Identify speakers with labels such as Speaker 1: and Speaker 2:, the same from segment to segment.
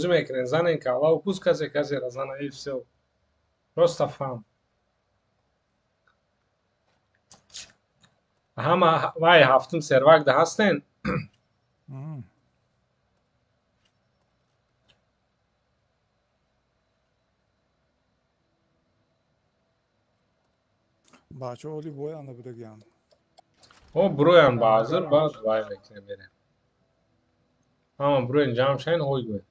Speaker 1: میکنه زن کالا و پوست کسی را زن ای все просто фан همه وای هفتم سروک ده هستن
Speaker 2: بچه اولی باید بوده گیان
Speaker 1: او برویان بازر بعد وای میکنه میره همه بروین جمع شین هوی گوی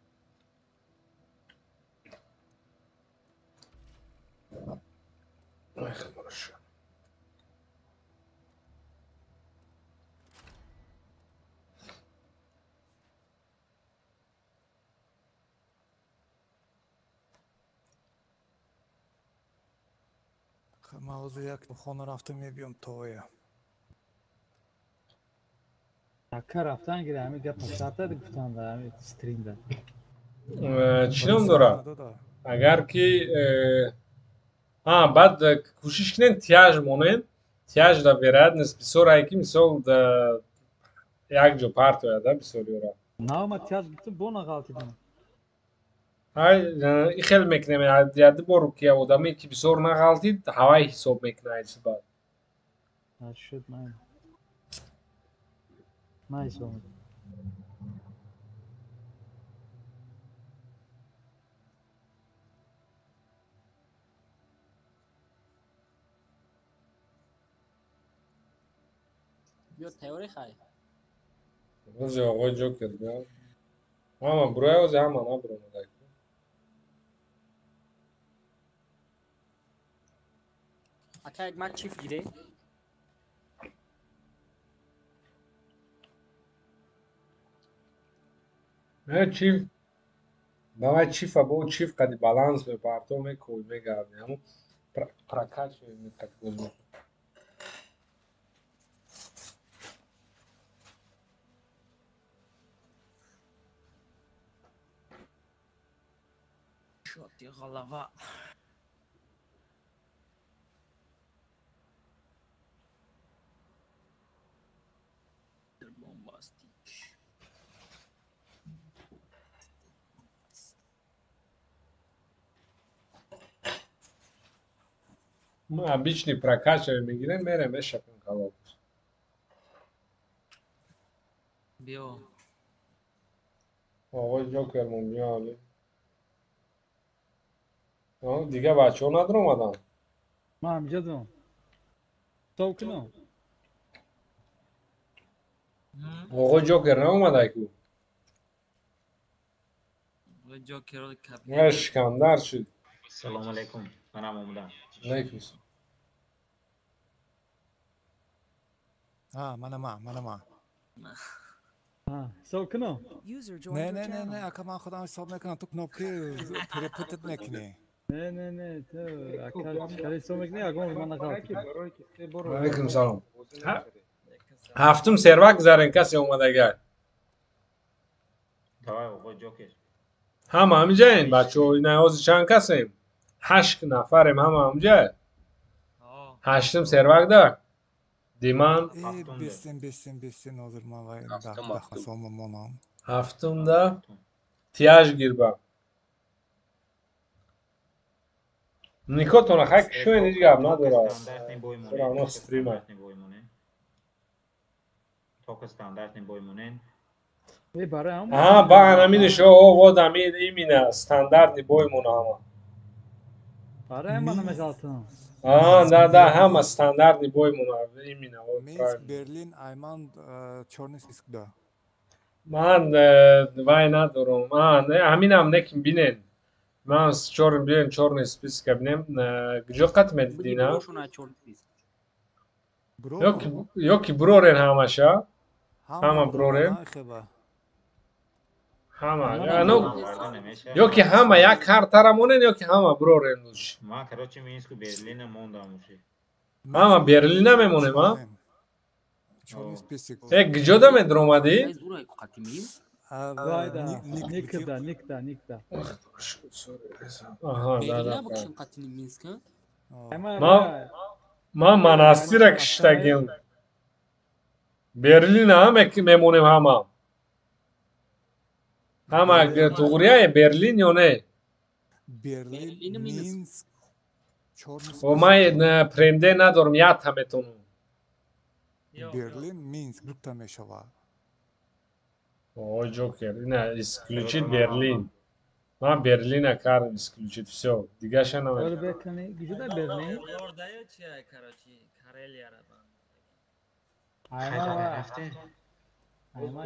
Speaker 2: موضوع یک خانه رفته میبیم تویه
Speaker 3: Dakika raftan gire همین گپ ساعت گفتم و همین استریم ده
Speaker 1: چینم داره اگر که بعد کوشش کنین تیاج مونین تیاج دا براد نس بسور ای کی مثال دا یک جو پارت دا بسور یورا
Speaker 3: نه ما تیاج گفتم بونا غلطی دارم
Speaker 1: های این خیلی میکنه من یاد برو که آدمی که بسور نغلطید هوای حساب میکنه ایش بعد
Speaker 3: شد ما حساب
Speaker 4: بیا تئوری خای
Speaker 1: روز آقای جوکر بیا اما برای از همه نه برو مدک
Speaker 4: اکا یک مک چیف گیره
Speaker 1: نه چیف باید چیف با چیف کدی بالانس به پارتو میکوی میگردی همون پرکاچ میتک بزرگ
Speaker 4: شوتی غلبه بومباستیک
Speaker 1: ما обычный прокачиваем میگیریم میرم بشکن کباب
Speaker 4: بیا
Speaker 1: آقای جوکر مون بیا دیگه بچه ها نداره اومدن
Speaker 3: ما همجا دارم تو کنم
Speaker 1: آقای جوکر نه کو
Speaker 4: جوکر
Speaker 1: نه شکمدر شد
Speaker 5: سلام علیکم منم اومدم
Speaker 1: علیکم
Speaker 2: منم
Speaker 3: سو کنم
Speaker 2: نه اکا من خودم حساب میکنم تو کنوپی پریپوتت میکنی
Speaker 3: نه تو اکا سو میکنی اگه من غلطی
Speaker 1: علیکم سلام هفتم سروک زرن کسی اومده گر
Speaker 5: دوای آقای جوکر
Speaker 1: همه همینجا این بچه های نیازی چند کسیم 8 نفریم همه همینجا هشتم سروک دار دیمان
Speaker 2: بیستین ناظر من و این ده سام منام
Speaker 1: هفتم ده تیاج گیر با نیکو تونه خیلی کشوین هیچ گب نداره سر اونا ستریمه
Speaker 5: توک استاندارد بوی مونین
Speaker 3: برای هم
Speaker 1: با همین شو و دمید ایمینه استاندارد بوی مونه همه
Speaker 3: برای من نمیگالتم
Speaker 1: نه هم استاندارد بوی مونه ایمینه
Speaker 2: Minsk, Berlin, ayman çornis iskda.
Speaker 1: من وای ندارم همینم نکیم بینن من چورن بیان چورن اسپیس کبنم گجو قط مدینا یوکی برورن همشا همه برورن همه یوکی همه یک هر ترمونن یوکی همه برورن دوش
Speaker 5: ما کراچی مینسک و برلین موندم موشی
Speaker 1: همه برلین میمونه ما گجو دم درومادی
Speaker 3: نیکدا
Speaker 1: آها
Speaker 4: برلین بکشیم قطعی مینسک
Speaker 1: ما مناستی کشتگیم برلین هم میمونیم همه Ama doğruya Berlin ya ne?
Speaker 2: Berlin,
Speaker 4: Berlin, Minsk.
Speaker 2: Minsk, Чёрный
Speaker 1: O
Speaker 2: список.
Speaker 1: may premde ندارم یادمتون.
Speaker 2: Berlin, Minsk, групта мешава.
Speaker 1: О, Джокер, не, исключить Берлин. Ben Berlin'e karım исключить все. Digaşa ne var?
Speaker 3: Özbekistan'ı gücü de Berlin.
Speaker 4: Orada چیه کراچی کارلیا را بان
Speaker 3: Ayma
Speaker 5: خیلی
Speaker 3: var.
Speaker 5: رفته
Speaker 3: Ayma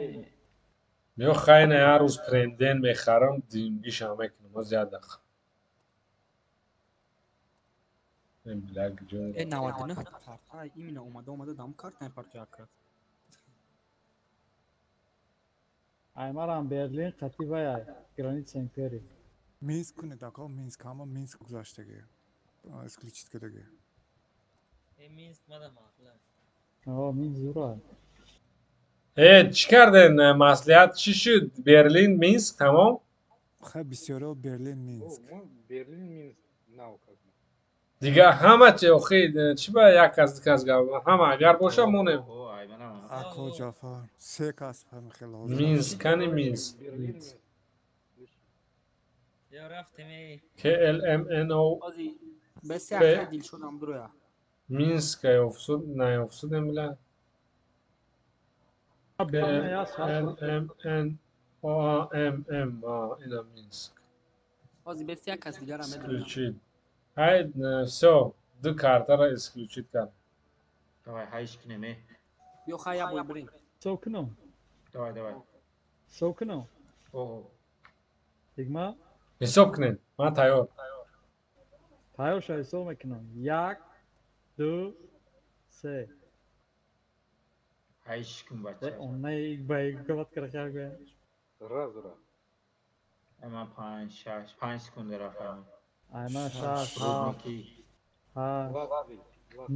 Speaker 1: Yo خاين هر روز پرندن میخرم دیمگیش همه کنم از یاد دخ. این بلک جون.
Speaker 4: 99 کارت ها ایمینا اومده دام کارت نپرتو کرد
Speaker 3: Ayma ram Berlin Katibaya. Granit Semperi.
Speaker 2: Minsk ne dakika, Minsk ama Minsk گذاشتگی. исключить کردگی.
Speaker 4: مینسک مادم اخلا
Speaker 3: Oo min zura.
Speaker 1: çıkardın maslahat çi şud Berlin Minsk tamam.
Speaker 2: خیلی بسیار برلین مینسک.
Speaker 6: Berlin Minsk nauka.
Speaker 1: Diga همه چی اوخی چی با یک از دیگه از گاو همه اگر باشه مونه.
Speaker 5: اوه aymanam
Speaker 2: اکو جعفر سه کاس هم خیلی حاضر.
Speaker 1: Minsk کنی Minsk.
Speaker 6: Berlin Minsk.
Speaker 4: یا رفتم ای
Speaker 1: KLMNO
Speaker 4: بازی بس
Speaker 1: به-
Speaker 4: یک دیل شدم درویا
Speaker 1: Minsk ofsud ne ofsud emla.
Speaker 3: Berlin ya sağ.
Speaker 1: KLMNOAMM اینا Minsk.
Speaker 4: بازی بس یک از دیگر هم بدونم
Speaker 1: Исключить. Hayır, все. Du kartara исключить kan.
Speaker 5: давай хайш кинеме
Speaker 4: بیا خواهی بوی برین
Speaker 3: Sokno.
Speaker 5: давай
Speaker 3: Sokno.
Speaker 5: اوه
Speaker 3: Digma.
Speaker 1: Hesap kinen. Ben tayor.
Speaker 3: Tayo şay sol mekno. Yak. Du. Se.
Speaker 5: хайш кин
Speaker 3: E
Speaker 5: бача
Speaker 3: onnay ilk bay gavat karakar be.
Speaker 6: Раз.
Speaker 5: اما 5 секунды рафам
Speaker 3: Ayma şah. Ha.
Speaker 5: рудники
Speaker 3: Ha.
Speaker 6: Ладно.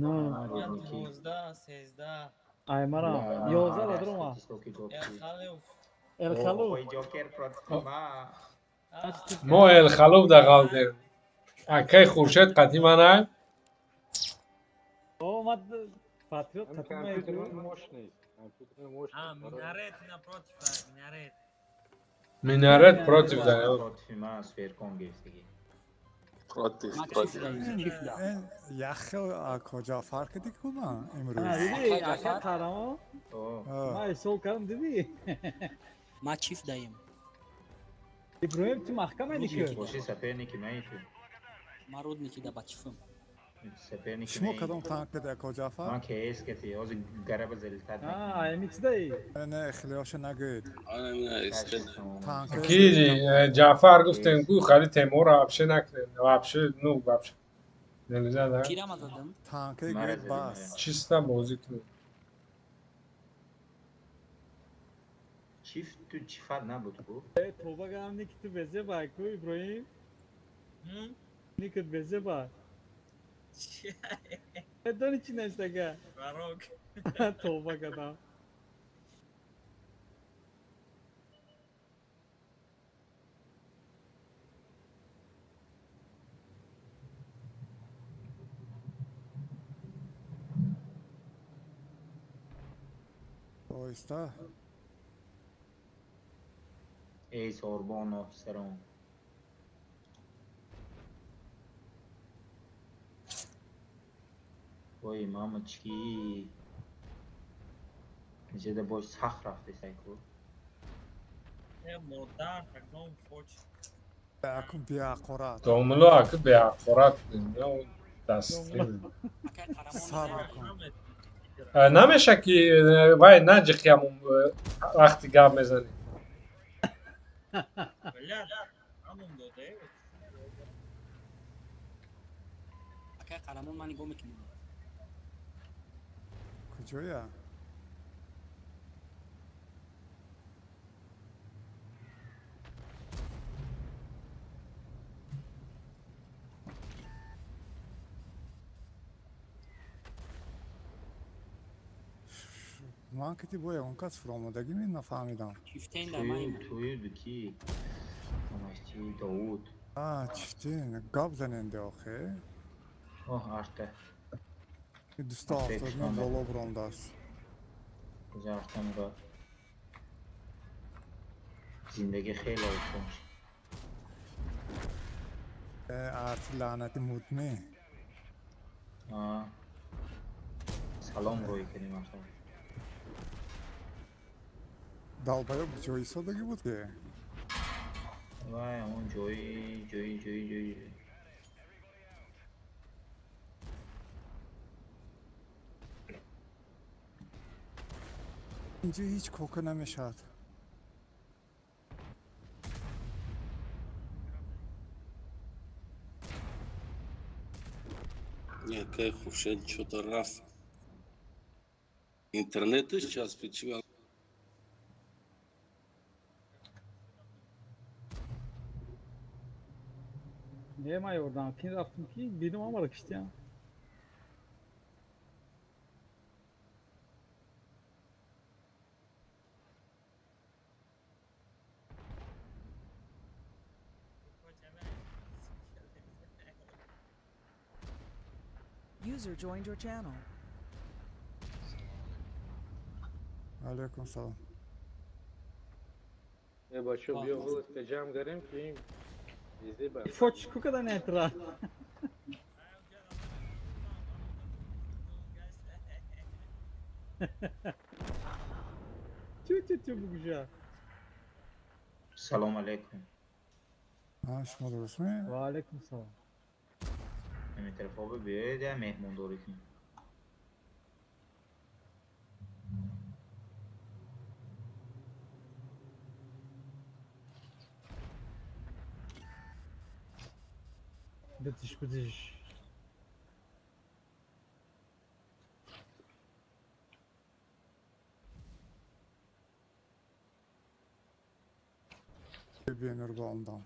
Speaker 3: No.
Speaker 5: рудники
Speaker 4: 12 13
Speaker 3: Ayma ram. Yoza da durma.
Speaker 4: خالف
Speaker 3: El Khalu.
Speaker 5: اوه جوکر پروتکما
Speaker 1: ما الخلوف در قلدیم. اکی خورشید قدیم نه.
Speaker 3: O mad patriot
Speaker 6: Там
Speaker 3: takım
Speaker 6: компьютер
Speaker 3: yapıyor.
Speaker 6: мощный. Компьютер мощный.
Speaker 4: минарет напротив минарет
Speaker 1: Minaret protiv da.
Speaker 5: پروتکما سویرکون گفتگی
Speaker 4: ما چیف داریم چیف داریم
Speaker 2: یخ اکو جعفر کدی کما
Speaker 3: Ha
Speaker 2: امروز.
Speaker 3: dedi akar tarama.
Speaker 5: اوه
Speaker 3: Ma sol karım dedi.
Speaker 4: ما چیف داریم
Speaker 3: İbrahim tu mahkeme dikiyor.
Speaker 5: باشی سپرنیکی میتون
Speaker 4: ما رود نیکی دا بچفم
Speaker 5: سپرنیکی
Speaker 2: شما کدام تانک کده اکو
Speaker 5: من
Speaker 2: جعفر؟
Speaker 5: که ایس کتی از گرب زلتت
Speaker 3: Ha MX değil.
Speaker 2: نه خیلیاش نگید. تانک.
Speaker 1: کی جعفر گفتن کو خالی تیمور آبشه نکنه. آبشه نو آبشه. نمیزد ها.
Speaker 4: پیرم زدم
Speaker 2: تانک
Speaker 5: مرز
Speaker 2: گید باس.
Speaker 1: چیستا بازی کنه.
Speaker 5: چیف تو چیفت نبود کو
Speaker 3: Toba gam nikti beze bak bu İbrahim. Nikit beze bak. Neden içine işte ga?
Speaker 4: براک
Speaker 3: Toba kadar.
Speaker 2: آیسته.
Speaker 5: ای سوربون افسرون وای ماما چی جده باش سخ رفته سایکو
Speaker 4: مردار تکنون فوچ
Speaker 2: اکو بیاقرات.
Speaker 1: دوملو akı به اخورات دنیا و دستیم.
Speaker 2: سر بکن.
Speaker 1: نمیشه که وای نجخیم وقتی گام میزنی.
Speaker 4: بله همون داده اکه قرمون منی گو میکنیم
Speaker 2: کجایا؟ من کتی باید اون کس فرامودگی می نفهمیدم.
Speaker 4: چیفتین در ماییم
Speaker 5: تویدو کی نماشتی داود
Speaker 2: چیفتی گاب زننده آخه.
Speaker 5: اوه ارته
Speaker 2: دوست افتاد من بالا برانده است.
Speaker 5: کجا ارتم را زندگی خیلی آسون میشه.
Speaker 2: ارت لعنتی مودمی.
Speaker 5: آه. سلام روی کنیم اصلا.
Speaker 2: دالبایا جایی سادگی بود که
Speaker 5: وای همون جوی.
Speaker 2: اینجا هیچ کوکه نمیشد.
Speaker 7: Яке Хуршед что-то раз. Интернет сейчас почему?
Speaker 3: Niye may oradan? Pin attım ki benim amarak işte ya.
Speaker 8: User joined your channel.
Speaker 2: علیکم سلام.
Speaker 6: بچه بیا ولست جمع داریم که این ویزه بر
Speaker 3: Foç kadar ne etra? Tü bu güzel.
Speaker 5: سلام علیکم.
Speaker 2: شما درست می؟
Speaker 3: Ve aleyküm selam.
Speaker 5: همین طرف ها بیاید یا مهمون داری کنیم.
Speaker 3: Bitiş.
Speaker 2: بینر با ondan.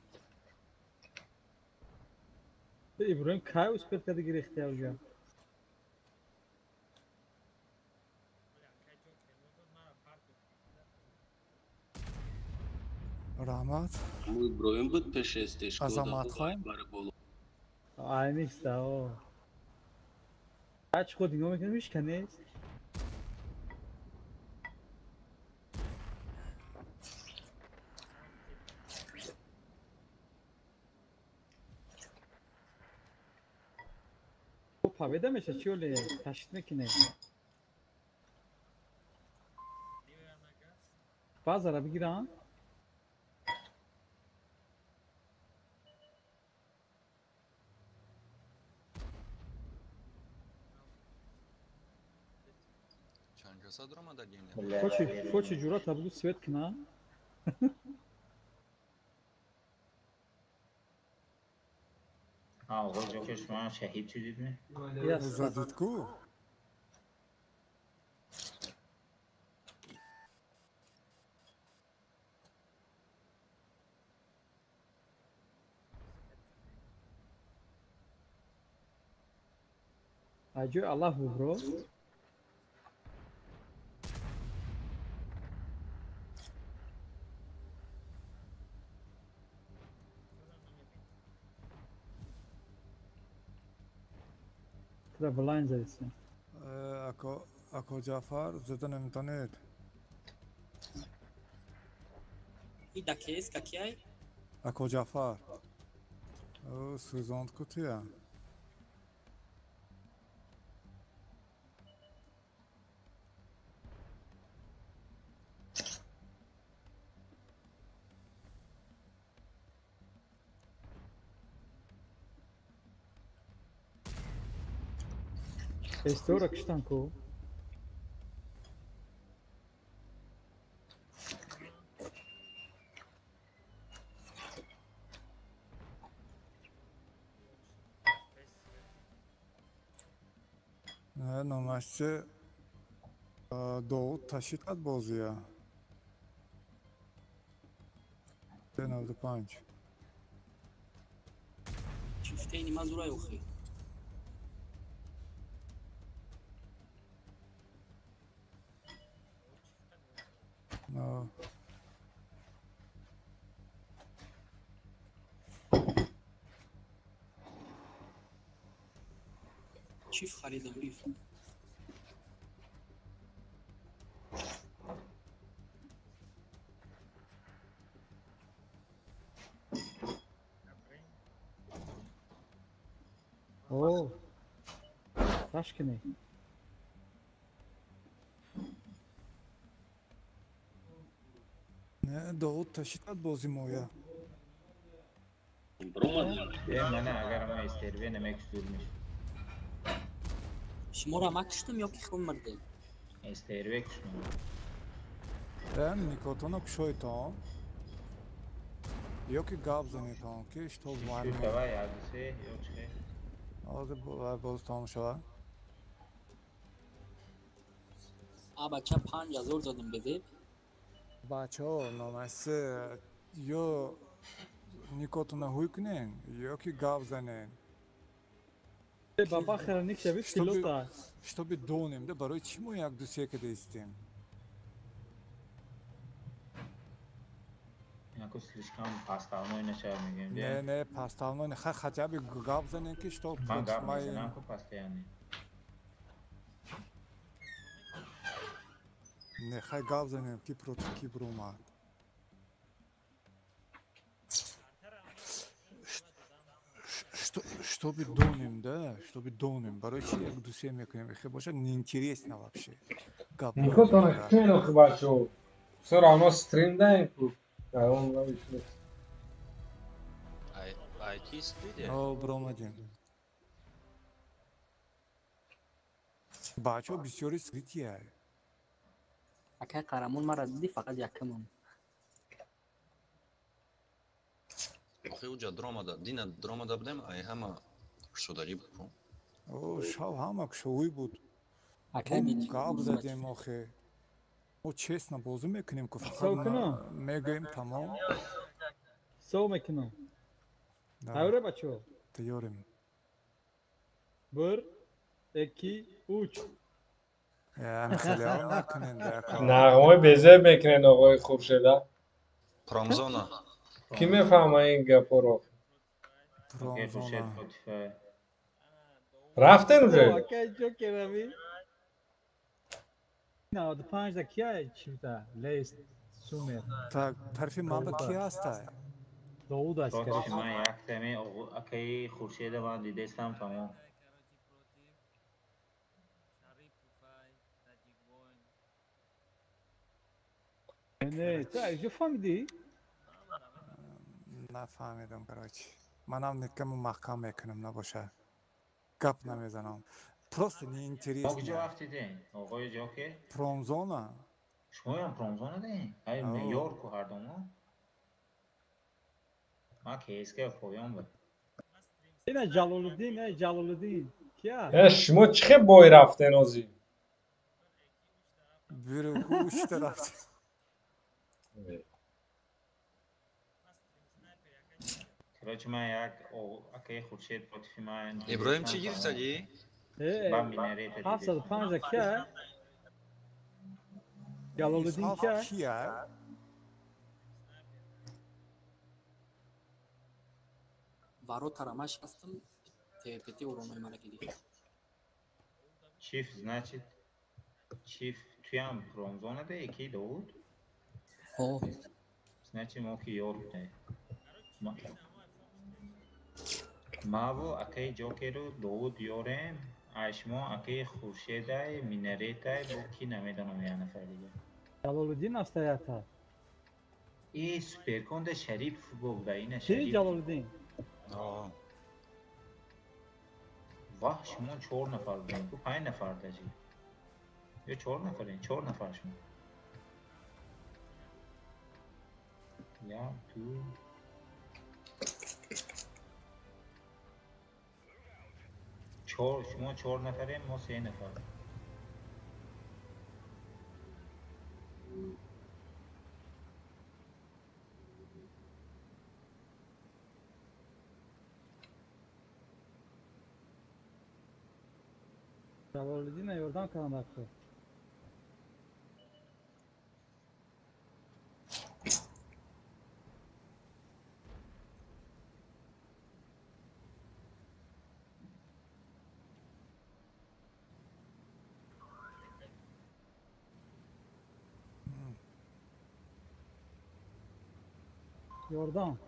Speaker 3: İbrahim kay uspet kadı gerekti ya.
Speaker 2: Rahmat.
Speaker 7: Мой броем бит пешестеш.
Speaker 2: Azamat Khan.
Speaker 3: Aynı işte o. Kaç kod dinamo gelmiş ki Bu pavede mi çekiyor le? Taşıtmak ki ne? Pazara bir giren.
Speaker 9: Çan casa drama da game.
Speaker 3: Foçi cura tablu svet kina.
Speaker 5: آقا جو که شما شهید شدید نه؟
Speaker 3: Yes.
Speaker 2: Zaditku.
Speaker 3: Acı Allah bu bro. Travel zerisi.
Speaker 2: Ako Jafar زدن internet.
Speaker 4: این دکیس که کیای؟
Speaker 2: Ako Jafar. او سوزاند کتیه.
Speaker 3: Estoro akıştan ko.
Speaker 2: نماشچه داوود تشیدت بازیه. 95.
Speaker 4: چیفته اینی من زورای اخی
Speaker 2: نه.
Speaker 4: چیف خریدم بیف
Speaker 3: Oo. Taşkını.
Speaker 2: نه داود تشیدت بازی مویا
Speaker 7: Broma
Speaker 5: Mana agar ma isterve demek istiyormuş.
Speaker 4: شما ما کشتم یا کی خون مرده
Speaker 5: İsterve kuşmu.
Speaker 2: Ben Nikotona kuşoy tam. Yok ki gabzani tam ki işte o var
Speaker 5: Şu
Speaker 2: mı?
Speaker 5: tava yardımcısı yok çıkı.
Speaker 2: Ağzı bu boz tam şu an.
Speaker 4: آ بچه 5000 دادیم بده
Speaker 2: بچه ها نامسته یا Nikotona huy کنین یا ki gabzanin.
Speaker 3: Baba خرانیک شوید
Speaker 2: Что бы,
Speaker 3: pilota.
Speaker 2: чтобы донем, да, барой чему як дусека да истем.
Speaker 5: Yaku slishkam pastalno oynaşar mıyım diye.
Speaker 2: Не, паставно, не, хотя бы габзанин ki, что
Speaker 5: Ben
Speaker 2: против
Speaker 5: gab
Speaker 2: моей...
Speaker 5: mesela ku pasta yani.
Speaker 2: Не, хай габзанин ki против Кибрума. Чтобы донем, да, чтобы донем. Барой чи як дусе мекнем, хе баша неинтересно вообще.
Speaker 1: Nikotona خیلی خوب بچه سر آنها ستریم دهیم خوب در اون رو بشنید
Speaker 9: IT studio.
Speaker 2: О, бромадин. Бачо бисёри срития.
Speaker 4: اکه قهرمان مرا دیدی فقط یکمم
Speaker 9: آخه اونجا دراما دا دینا دراما دا بدم ای همه شداری بکن.
Speaker 2: О, шав ҳамак шоуӣ буд.
Speaker 4: اکه دیدی
Speaker 2: Гап задем охе. Мо честно бозӣ мекунем ки фақат
Speaker 3: Савкуно.
Speaker 2: мегаем тамом.
Speaker 3: Sov mekinam.
Speaker 2: Да,
Speaker 3: Avre bacho.
Speaker 2: тайёрем.
Speaker 3: 1 2 3.
Speaker 2: Яъни хелиал накунем дака.
Speaker 1: نغمه بزه بکنن آقای خوب شده
Speaker 9: پرامزانا
Speaker 1: کی میفهمه این گپ رو
Speaker 5: Okey kuşet
Speaker 2: Промзона.
Speaker 5: Spotify.
Speaker 1: رفتن
Speaker 3: O
Speaker 1: اونجا
Speaker 3: akay çok kerami. Na, da 5 dakika çivta. Leist Sumer.
Speaker 2: Так, тарафи ман ба ки ҳастай?
Speaker 3: Davud
Speaker 5: Çok
Speaker 3: askeri.
Speaker 5: şima yak temi akay Khurshid van didestam tamam.
Speaker 3: Ne, ta jo famidi.
Speaker 2: нафаҳмидам карочи. Манам некам маҳкам мекунам набоша. Гап намезанам. Просто
Speaker 5: Mogi
Speaker 2: неинтересно.
Speaker 5: cevap dedin. Oğoy joke.
Speaker 2: Промзона?
Speaker 5: Şoyan promzona deyin. Hayır
Speaker 2: Oo.
Speaker 5: meyor ku her domu. Ma keske koyan bu.
Speaker 3: Yine Jaloluddin, ne Jaloluddin. Kya?
Speaker 1: شما چه خیلی بای رفتن آزی
Speaker 2: Bir huş taraf.
Speaker 5: Короче ma yak o akay Khurshid Spotify man.
Speaker 9: ابراهیم چی گیر سالی؟
Speaker 5: Ben minarete
Speaker 3: Haftada
Speaker 5: dedim.
Speaker 3: 5 dakika. Jaloluddin
Speaker 2: İshaf
Speaker 3: kya?
Speaker 2: kiya?
Speaker 4: варо тарамаш ҳастам тпт уронои мара гирифт
Speaker 5: Çift значит çift tuyan promzona da iki Davud.
Speaker 4: о
Speaker 5: Значит moki york de. Ma bu akay jokeru Davud yorem. Aşmo akay Khurshidai minaretay bu ki namidanam yani fadiga.
Speaker 3: Jaloluddin hastayata.
Speaker 5: İyi Süperkon'da Şerif futbolda yine
Speaker 3: Şey
Speaker 5: Şerif.
Speaker 3: Jaloluddin.
Speaker 9: آه
Speaker 5: Vah şmo 4 nafar budin. Bu 5 nafar da ji. Yo 4 nafarin, 4 nafar şmo. Ya tu şmo 4 nafarin, mo 3 nafar.
Speaker 3: Jaloluddin'e yordan kalan hakkı. Yordan.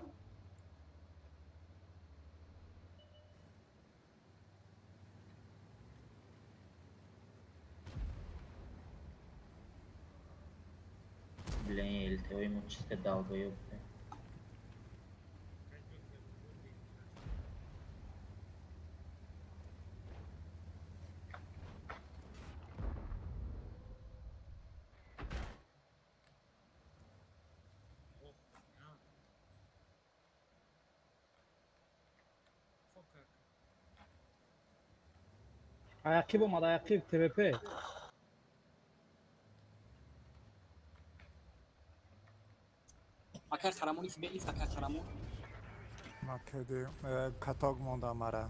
Speaker 5: بلين التوي مچتا دالبايو بده
Speaker 3: Ayakkabı olmadı, ayakkabı TVP.
Speaker 4: Akar qaramoni belis akar qaramon.
Speaker 2: ما کدی کتاگ مونده مرا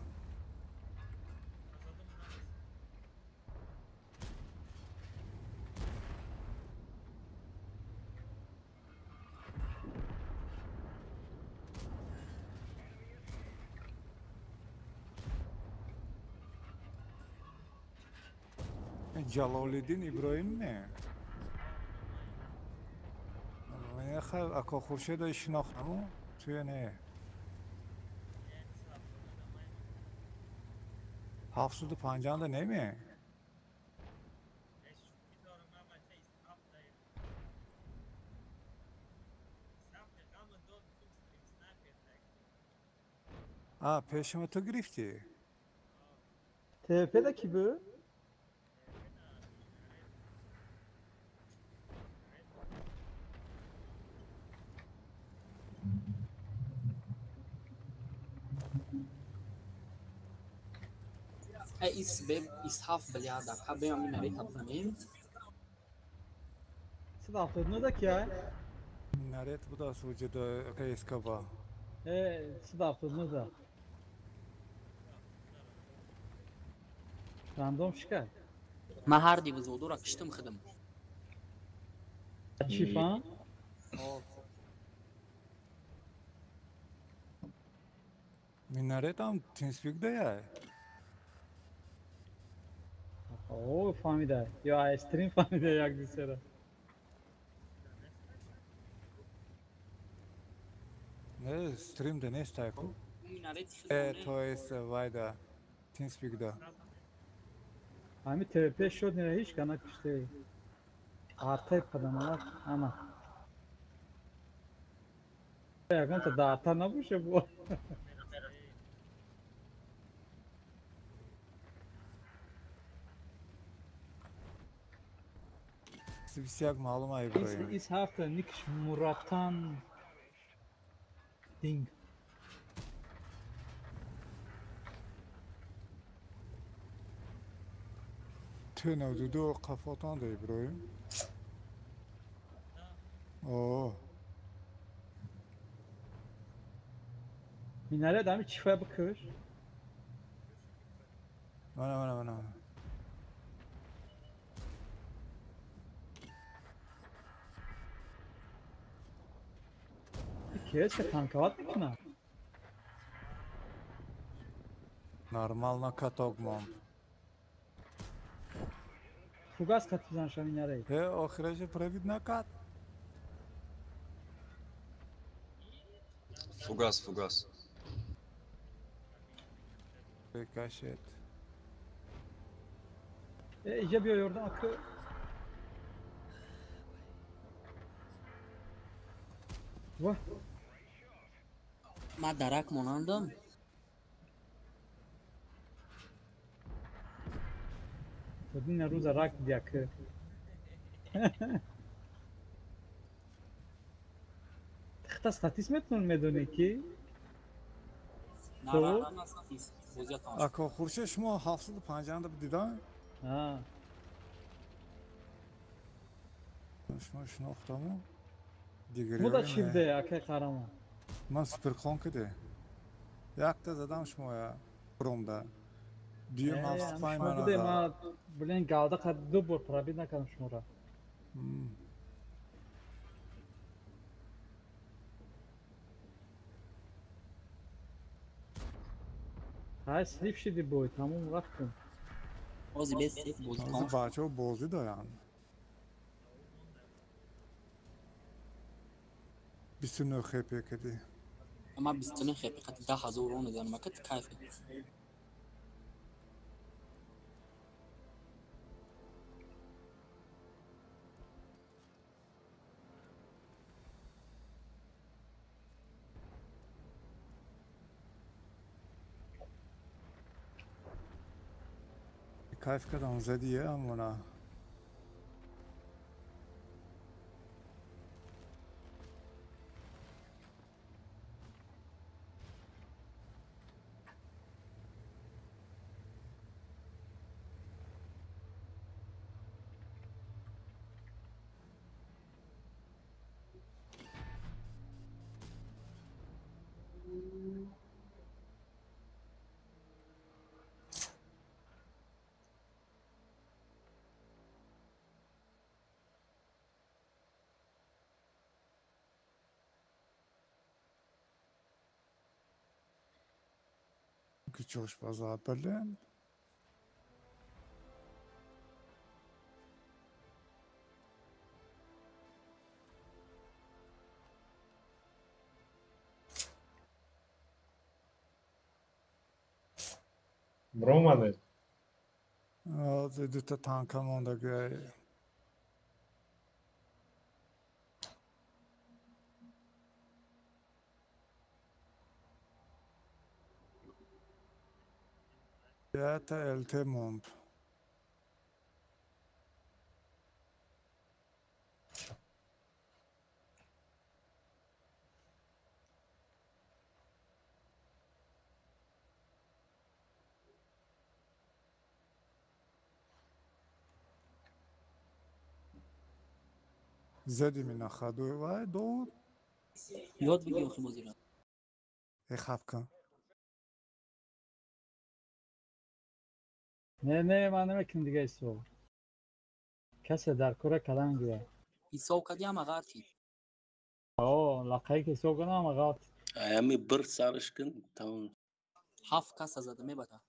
Speaker 2: جلال‌الدین ابراهیم نه من خب اکا خورشید شناختم توی نه 750 da ne mi? peşime tu girifti.
Speaker 3: TVP'de ki bu?
Speaker 4: Is half belyada. Kabe aminare kapsamın.
Speaker 3: Sıdaflı da ki ya.
Speaker 2: Naret bu da sucu da kayıskaba.
Speaker 3: Sıdaflı da. Random şikayet.
Speaker 4: Mahar di vizodora kıştım khidm.
Speaker 3: Şifan.
Speaker 2: Minaret am Teamspeak'da ya.
Speaker 3: Oo famida. Ya stream famida yaktı sera.
Speaker 2: Ne stream'de ne istaku?
Speaker 4: Minaret
Speaker 2: To jest vayda Teamspeak'da.
Speaker 3: Hami TVP şod nere hiç kanak işte. Artı padanalar ama. Yakın da dağıtan ne bu şey bu?
Speaker 2: Sibisyak malum ay İbrahim.
Speaker 3: İs hafta Nikiş Muratan Ding.
Speaker 2: Tüne dudu kafatan da İbrahim. Oo.
Speaker 3: Minare dami çift'e bakır.
Speaker 2: Bana.
Speaker 3: Kiyese kankavat mı kına?
Speaker 2: Normal na katog mom.
Speaker 3: Fugas katızan şu minare.
Speaker 2: He ahirece pravid nakat.
Speaker 9: Fugas.
Speaker 2: Kaşet.
Speaker 3: İyice bir yordan akı. Vah.
Speaker 4: Ma darak monandım.
Speaker 3: Bugün ne ruza rak diye akı. Tıkta statis metnun medone ki.
Speaker 4: Narana nasafis. Bozya tanış.
Speaker 2: Aka xurşe şuma 750 da didan.
Speaker 3: Ha.
Speaker 2: Şuma şunu oxtamı.
Speaker 3: Bu da çivde ya akı karama.
Speaker 2: Man super konkede. Yakta zadam şuma ya. Kromda. Diyor mavs fayman
Speaker 3: Bu da ma bilen galda kad do bor prabi na kan şmura. Hay slip şidi boy tamam raktım.
Speaker 4: Ozi bes bozya tanış.
Speaker 2: Nasıl bahçe bozu da yani. Bir sürü xp kedi.
Speaker 4: Ama bistine haqiqati da hazır onu zanmakat kayf.
Speaker 2: کیف کردم زدیه امونا که چوش بازار برلین
Speaker 1: Bro اومده.
Speaker 2: از دوتا تانک مونده گه یه تا الت موند زدی می نخدوی وای دو
Speaker 4: یاد بگی آخه بازی را.
Speaker 2: ای خب کن
Speaker 3: نه من نمیکنم دیگه ایسو. کسی در کره کلان گیره.
Speaker 4: حساب کردی هم اغارتی.
Speaker 3: لقایی که ایسو کنم اغاط.
Speaker 7: همی بر سرش کن تمام
Speaker 4: 7 کس زده میبتا.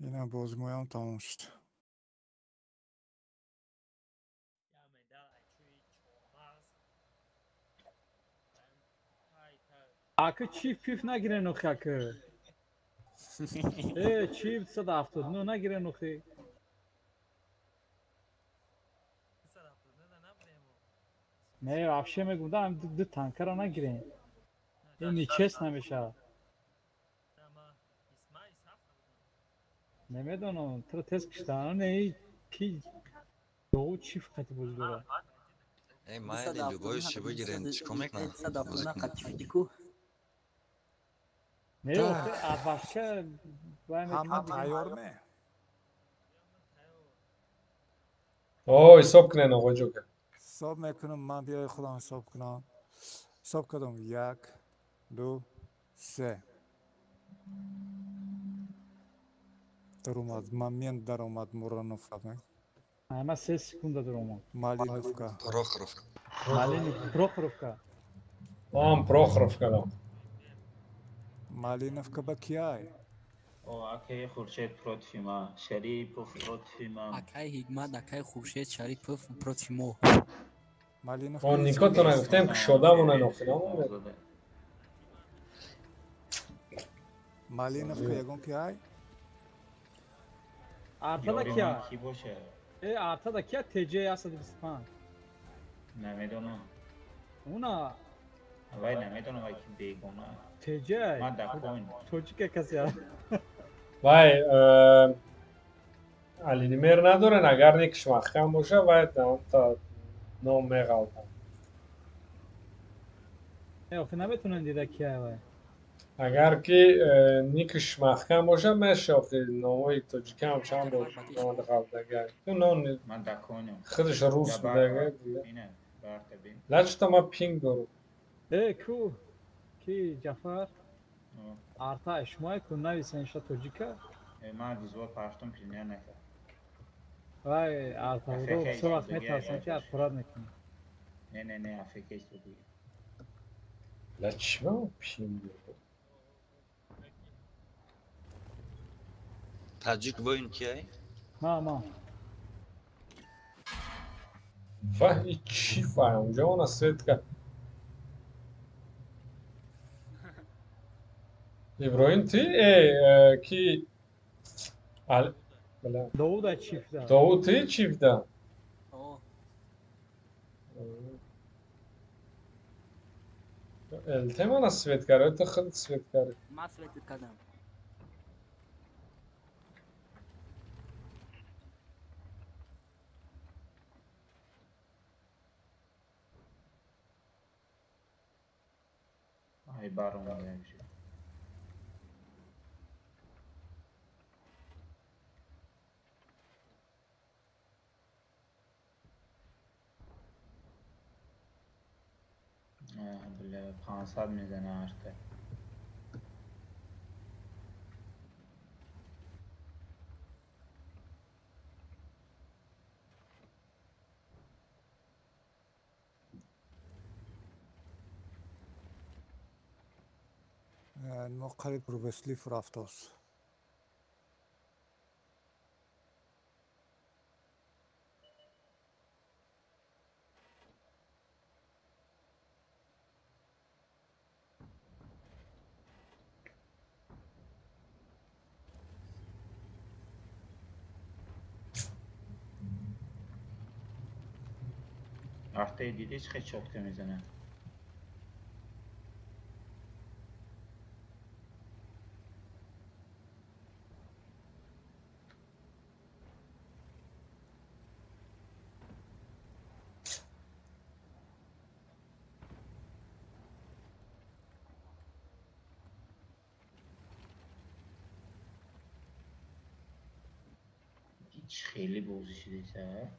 Speaker 2: اینا بازمویم تموم شد
Speaker 3: اکه چیف پیف نگیره نوخی اکه. چیف 179 نگیره نوخی. نه افشه میگم دارم دو تانکر رو نگیرین. این نیچست نمیشه. نمیدونم تو تست کشتن نه کی دو چیف قطع بزرگه.
Speaker 9: ای مایلی لوگوی چی بگیرین چیکار میکنن؟
Speaker 4: 179 قد کو.
Speaker 3: نه افشه
Speaker 2: همه تیار می
Speaker 1: اوه حساب کنین آقا جوکر.
Speaker 2: حساب میکنم من بیای خودم حساب کنم حساب کردم 1 2 3 در اومد من مین در اومد مورانو فهمه
Speaker 3: همه 3 سکونده در اومد.
Speaker 2: مالینوفکا
Speaker 9: پروخروف
Speaker 3: پروخروفکا.
Speaker 1: هم پروخروف کردم.
Speaker 2: مالینوفکا با کیای
Speaker 5: او اکی خورشید پروتفیما شریف و پروتفیما
Speaker 4: اکای حکمت اکای خورشید شریف پروتیمو.
Speaker 2: مالینوفکا
Speaker 1: اون نیکاتو نگفتیم که شدمونه نخیدم.
Speaker 2: مالینوفکا یگون کیای
Speaker 3: آرتا دا
Speaker 5: یاری
Speaker 3: کیا؟
Speaker 5: من کی باشه
Speaker 3: آرتا دا کیا تیجه 125.
Speaker 5: نمیدونم
Speaker 3: اونا
Speaker 5: وای نمیدونم وای کی بیگونه
Speaker 3: تیجه
Speaker 5: من دکوین
Speaker 3: توجی که کسی ها.
Speaker 1: وای علی نمیر ندارن اگر نیکش محکم باشه باید تا 9 مگا
Speaker 3: آخه نمیتونن دیده کیا وای.
Speaker 1: اگر که نیکش محکم باشه میشه آخه نامای تاجیک هم چند باشه نام قبل تو نام
Speaker 5: من دکوینم
Speaker 1: خودش روس بوده دیگه
Speaker 5: اینه برت بین
Speaker 1: لچتا ما پینگ دارو
Speaker 3: کو کی جعفر آرتا اشمای کن نویسن شا توجیکه
Speaker 5: من دیزوار پرشتم پلینه نکرد
Speaker 3: وای آرتا رو سه وقت میترسن که افراد نکنه.
Speaker 5: نه افکیش تو دیگه
Speaker 1: لچ ما پینگ دارو
Speaker 9: تاجیک وین کیای؟
Speaker 3: ما
Speaker 1: وای چی فایم اونجا اون اسوید که ابراهیم تی کی بله
Speaker 3: داوود چیف ده.
Speaker 1: داوود تی چیف ده التم انا سويت كاري انت خذ سويت كاري
Speaker 4: ما سويت کردم.
Speaker 5: ای بارم میشه. بله 500 میزنه ارته.
Speaker 2: ما قریب پروبسلی فرافتاس.
Speaker 5: ارته دیدیش خیلی چوبته میزنه. هیچ خیلی بوزی شده سه.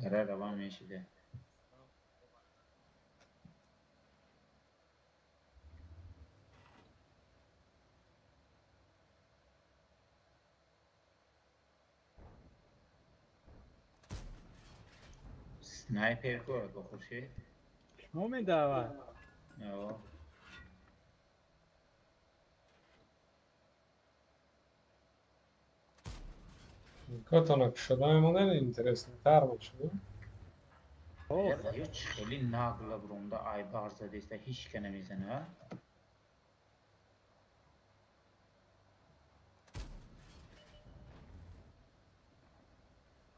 Speaker 5: داره روان میشیده. سنایپر کو با خوشی؟
Speaker 3: شما می دعوت
Speaker 5: آه.
Speaker 1: Katonak شدن مونن interesting تر میشه.
Speaker 5: Ya hiç خیلی ناگلا برونده ای بار زده است هیچ که نمیزنه.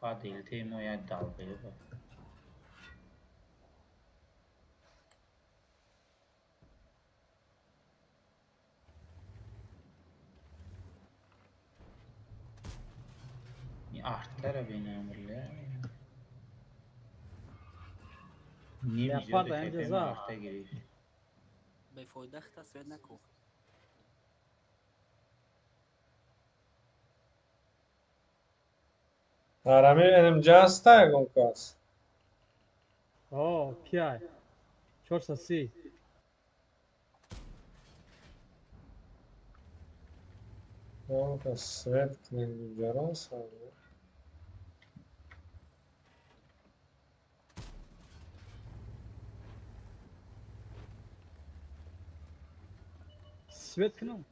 Speaker 5: ها دیلتی مو یا دال بیو. این آرتکاره بینم ولی. نیم
Speaker 3: یا
Speaker 5: جوری
Speaker 3: فردا
Speaker 5: که
Speaker 3: جزا.
Speaker 5: آرتا گیری.
Speaker 4: بفایده اخت سوید نکو.
Speaker 1: Arami benim jasta gonkas.
Speaker 3: PI 430
Speaker 1: Gonkas svet klingi
Speaker 3: سویت کنم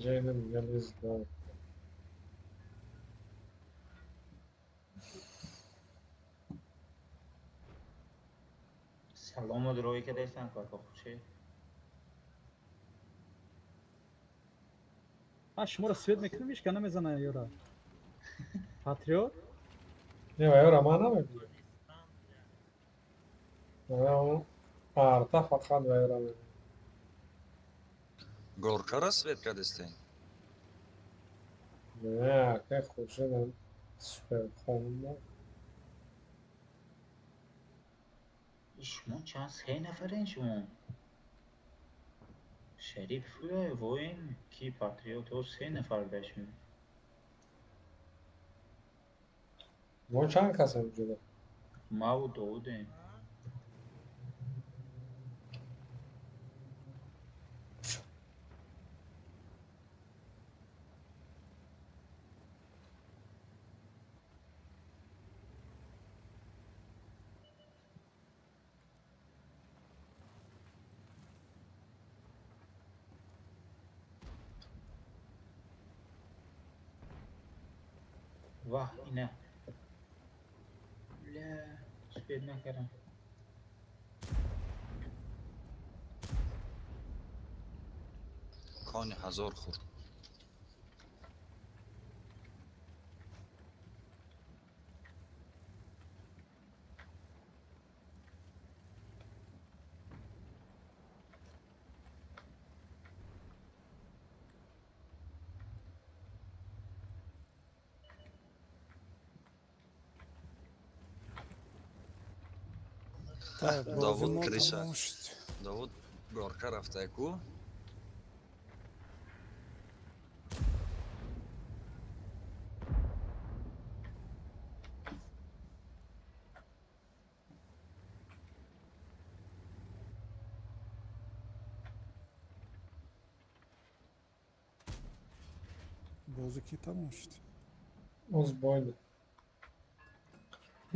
Speaker 1: Ceylin yeliz da.
Speaker 5: سلام و دروی که داشتن کار با خوشی.
Speaker 3: شما رو سویت میکنم هیچ که نمیزنه یورا پاتریوت
Speaker 1: Ne var ya ramana mı biliyor? Ya arta fakat ve ramana.
Speaker 9: Gorka svet kadesteń.
Speaker 1: Ne که خوشم süper خانم.
Speaker 5: شما چند سه نفرین شما؟ شریف وین کی پاتریوت و سه نفر بشون.
Speaker 1: ما چند کسیم جدا.
Speaker 5: ما و دودیم. واه اینه. لا سپید نکردم.
Speaker 9: کان 1000 خورد.
Speaker 2: Так, бозӣ
Speaker 9: Довуд
Speaker 2: мо
Speaker 9: Криша.
Speaker 2: тамом шуд.
Speaker 9: Довуд Горка рафтаку.
Speaker 2: бозӣ ки тамом шуд.
Speaker 1: Оз бойда.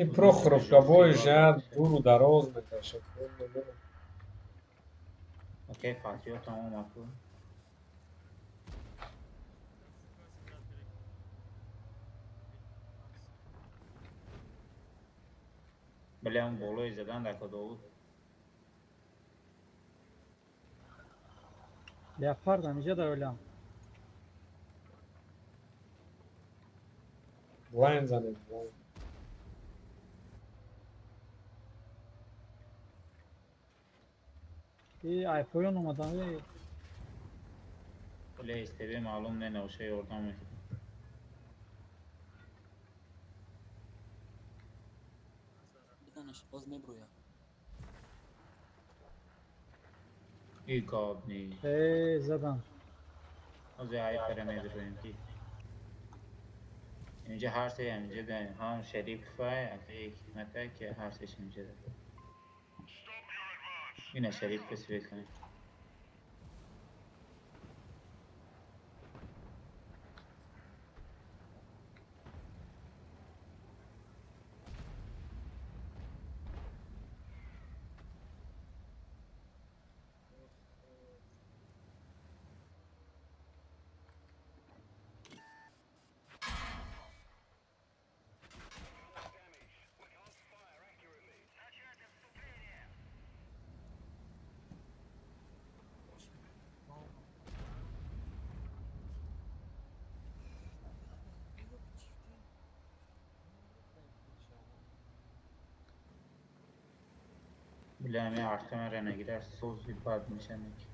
Speaker 1: И Прохоровка бойжа дуру дароз меташад.
Speaker 5: окей, патриот тамом аку. ولی اون بالای زدن در کدوم
Speaker 3: Leopard همیشه در اولم.
Speaker 1: Blind زنید. blind.
Speaker 3: این آیفون اومدن.
Speaker 5: ولی استوی معلوم نه نوشه یاردم میکنه.
Speaker 4: بدنش باز میبروید.
Speaker 5: ای گاب نی.
Speaker 3: زدم.
Speaker 5: از ای پرمیده رویم کی. اینجا هر سه اینجا داریم هم شریف فای اگه مته که هر سهش اینجا داریم. اینه شریف بسیار کنیم. ولی همه ارتم را نگیره سوزی بد میشه نکی.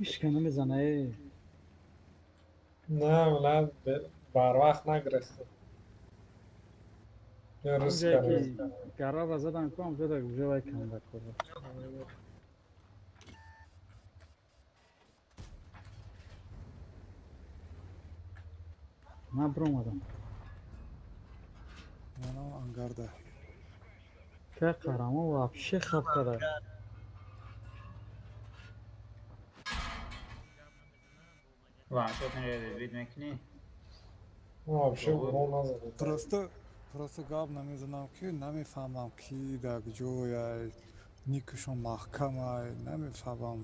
Speaker 3: هیچ کنه میزنه.
Speaker 1: نه ولد بر وقت نگرفته. روز
Speaker 3: اونجایی که گرا و زدن کنم زده گوشه باید کنده کرده. من برو اومدم.
Speaker 2: منم انگارده.
Speaker 3: که قرامه وابشه خواب کرده.
Speaker 5: وانشات نره بید میکنی؟
Speaker 1: وابشه برو نزده.
Speaker 2: просто гап намезанам ки намефаҳмам ки дар ҷояй никшон маҳкамай намефаҳмам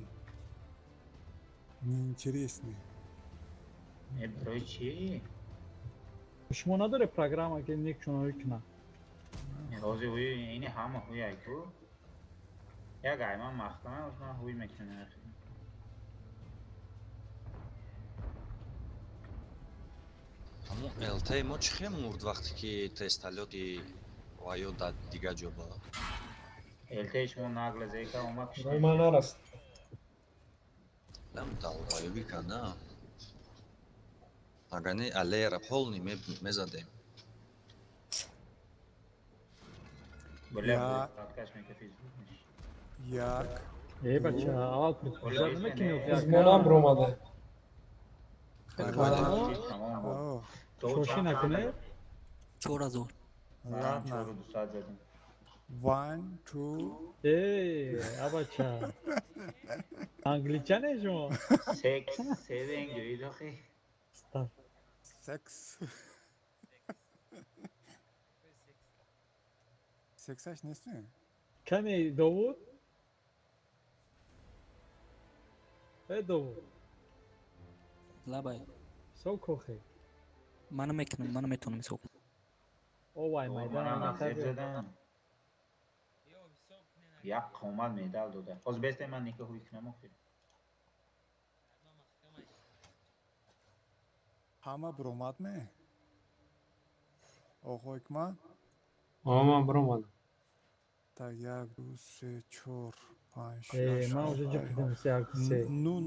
Speaker 2: неинтересный.
Speaker 5: برای چی؟
Speaker 3: شما نداره پروگرام که نیک شما کنه.
Speaker 5: روزی هوی اینی همه هوی ایکو. یا گایما محکمه از من هوی میکنه.
Speaker 9: Аммо ЛТ мо чӣ хел мурд вақте ки тесталёти ваё дад дига ҷо ба.
Speaker 5: ЛТ шмо нагла зека омад кушти.
Speaker 1: برای من نرست.
Speaker 9: Дам далваёбӣ кана. Агани алера полни мезадем.
Speaker 5: بله پادکست میکردی.
Speaker 2: як
Speaker 3: بچه اول پروژه نمیکنی.
Speaker 1: از منم برو اومده.
Speaker 5: تمام.
Speaker 3: شوشی نکنه.
Speaker 4: 4000.
Speaker 5: من 4200 زدم.
Speaker 2: 1 2
Speaker 3: بچه انگلیچه نه شما.
Speaker 5: 6 7 انگلیسی داخلی.
Speaker 2: 6 6 نیست.
Speaker 3: کمی داوود دو
Speaker 4: لابای
Speaker 3: سو کوخه
Speaker 4: منو میکنم منو میتونم سوق
Speaker 3: او وای
Speaker 5: منم
Speaker 3: میدان
Speaker 5: افزایش زدم یک قومت مدال داده باز بسته من نیکه هوی کنم آخیر
Speaker 2: همه برآمد می آقا حکمت
Speaker 1: من برم
Speaker 2: تا 1 2 3 4 5
Speaker 3: ای
Speaker 2: 6
Speaker 3: من اونجا
Speaker 2: 7
Speaker 3: جفتیم سه
Speaker 2: 9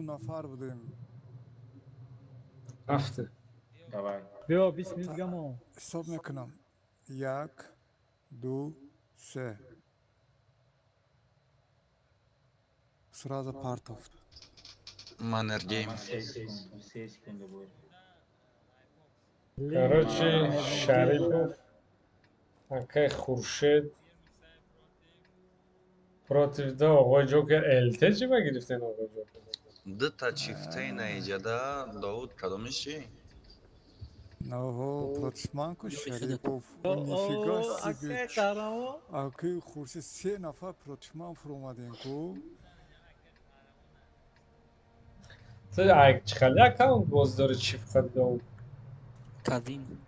Speaker 2: نفر بودیم
Speaker 1: رفته
Speaker 5: давай
Speaker 3: بیا 20 minut گمو
Speaker 2: حساب میکنم 1 2 3 сразу партов
Speaker 9: من ارگیم
Speaker 5: من 3 секунды بود
Speaker 1: короче Шарипов Акай Хуршед против да آقای جوکر الته چی با گرفتن آقای جوکر
Speaker 9: دتا чифтей наиҷада Довуд кадомиши?
Speaker 2: Ого, против Манку
Speaker 4: Юрий
Speaker 2: Шарипов.
Speaker 3: او
Speaker 2: Нифига себе.
Speaker 3: اکه قرامو
Speaker 2: Акай Хуршед 3 нафар против Ман фромаден ку.
Speaker 1: تو چقدر اکاونت باز داره چیف خد داود
Speaker 4: کدیم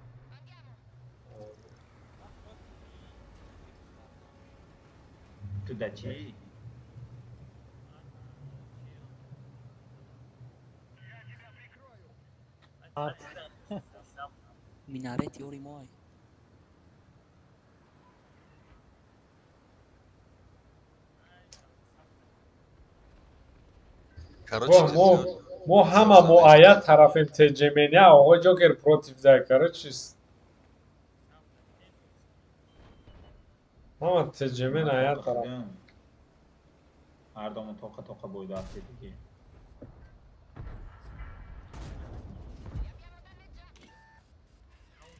Speaker 5: تو دا چی؟
Speaker 4: минарет ёри мой
Speaker 9: Короче,
Speaker 1: ما همه معید طرفیم تجمینی آقای جوکر против да короче همه تجمین آید طرف
Speaker 5: مردم توقع بویده هستی دیگه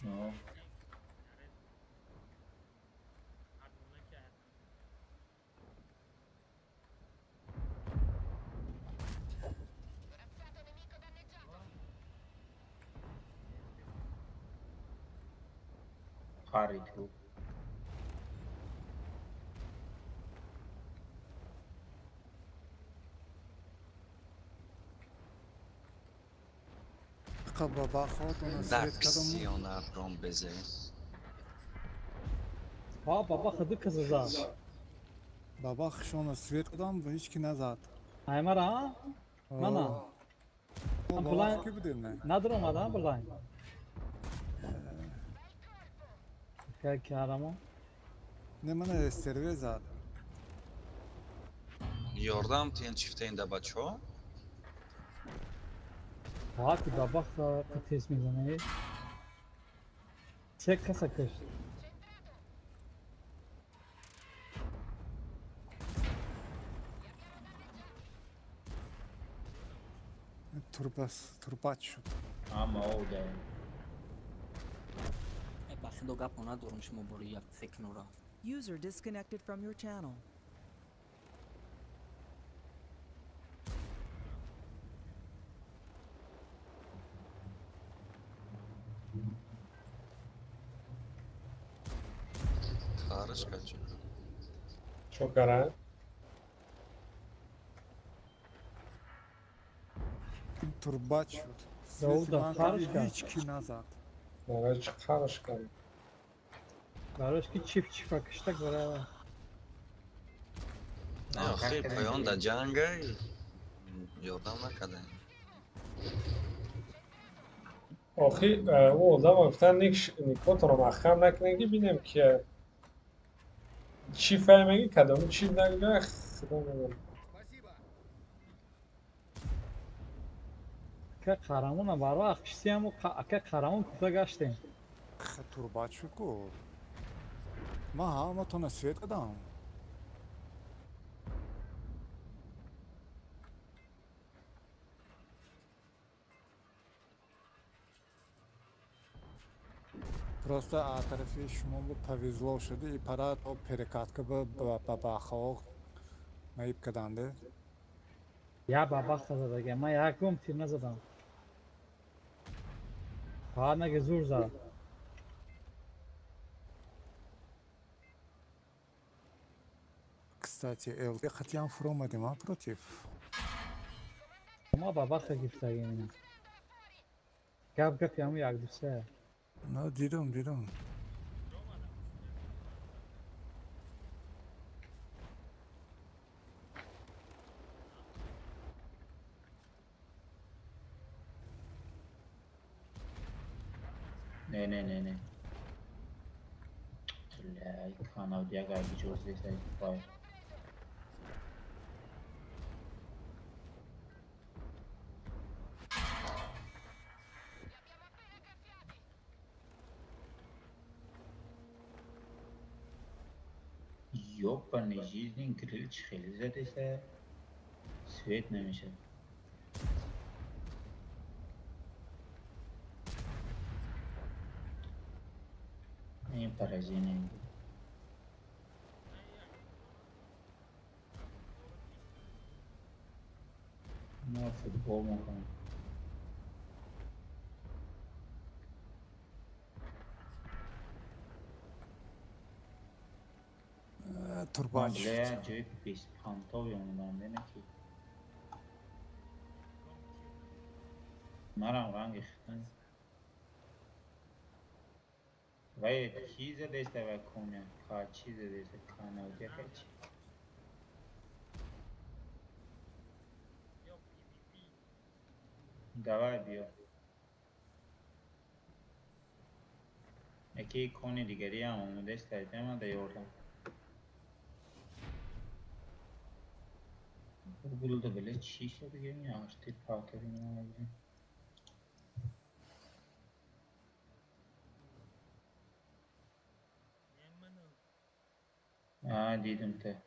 Speaker 5: نه خاری تو
Speaker 2: Баба خودتون سویت کدوم
Speaker 9: دکسیونر رام بزه
Speaker 3: ها بابا خدو کزازا
Speaker 2: بابا خشون سویت کدام و هیچ کی نزد
Speaker 3: ایمار ها مانا
Speaker 2: بابا
Speaker 3: بلند
Speaker 2: کی بودیم نه
Speaker 3: ندارم آدم بلاین که کارامو
Speaker 2: نه من استروی زد
Speaker 9: ёрдам тиен чифтеинда бачаҳо
Speaker 3: ها که بابا تیز میزنه چه کسا کشت
Speaker 2: турбач шуд
Speaker 5: اما او ده
Speaker 4: бахиндо гапо надорум шумо бори як секнора
Speaker 8: User disconnected from your channel.
Speaker 9: хариш кача
Speaker 1: شکران
Speaker 2: турбач шуд
Speaker 3: Дауда,
Speaker 2: свети
Speaker 3: фаршка.
Speaker 2: هیچ کی نزد
Speaker 1: آقای چه خرش کنی
Speaker 3: براش که چیف کشتک برای
Speaker 9: охир поёнда ҷангай ёрдам накардем
Speaker 1: آخی او آدم گفتن نیکات رو مخم نکنگی بینم که چی فهمگی کدامو چی نگه خدا نگه
Speaker 3: که قرامون برای اخشتی همو که قرامون کتا گشتیم
Speaker 2: турбач шуд ку ман ҳаматона свет кардам просто аз тарафи шумо повезло шуд и пара то перекатка ба бахоқ наиб карданде
Speaker 3: یا بابا خدا دیگه من یکم تیر نزدم فقط نگه زور زد
Speaker 2: кстати ЛТ хотям фромадем а против
Speaker 3: ما با وقت گفتگی می‌کنیم. گپ همون یک دوسته.
Speaker 2: نه دیدم.
Speaker 5: نه لا کانال دیگه قاعد جزء سایت فای یوپا نجیزین گریل چی خیلی زده سه سویت نمیشه این پرازینه ما فوتبال میکنم
Speaker 2: Turban
Speaker 5: بله جای 25 تا بیامونم نه کی مرام رنگ خیلی وای چیز داشته و کنه کا چیز داشته کانال دیگه چی دوای بیا اکی کنه دیگری هم اومده است من دیوردم burada böyle çiğ şey diyorum ya işte park edeyim abi. دیدم ته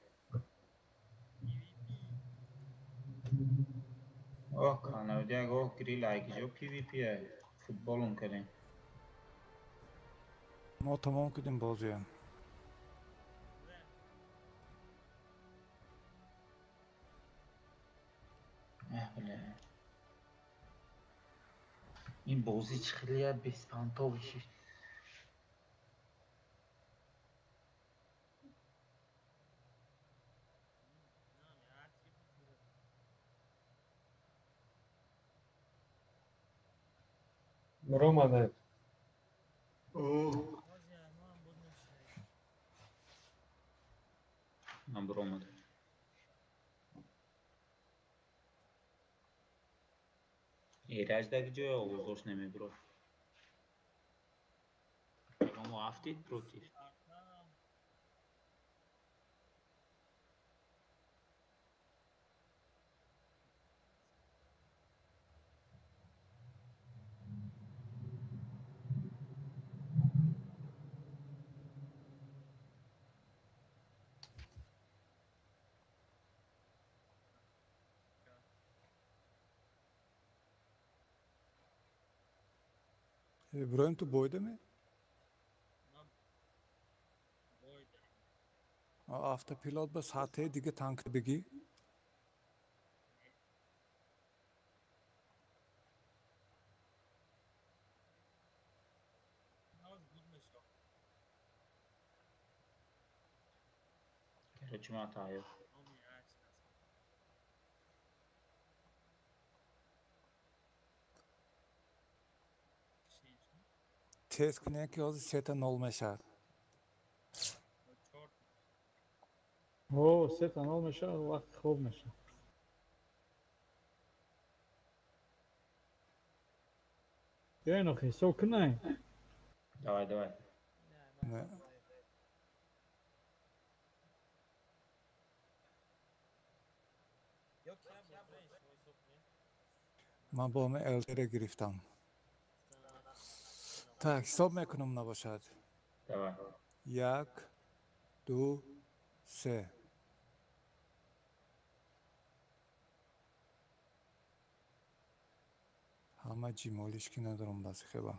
Speaker 5: اوه کانال دیگه اوه گریل آیگی جو پی وی پی ہے فوتبالون کنیم
Speaker 2: ما tamam کدیم بازی
Speaker 5: بله این بازی خیلی 25 تا بشه
Speaker 1: رومانه
Speaker 5: من برو اومده ایرج دیگه جای آوزداش نمی برو اما هفتید پروتیف
Speaker 2: İbrahim tu boyda mı? Автопилот ба сатҳи дига танк бигӣ.
Speaker 5: Короче, мотаю.
Speaker 2: Tez کنه که از 3 تا 0 میشه.
Speaker 3: اوه 3 تا 0 میشه وقت خوب میشه. بیاین آخی سو کنه.
Speaker 5: давай.
Speaker 2: نه. من با همه التره گرفتم. так حساب میکنم نباشد.
Speaker 5: давай.
Speaker 2: 1 2 3 همه جیمالیش که ندارم دست خیلی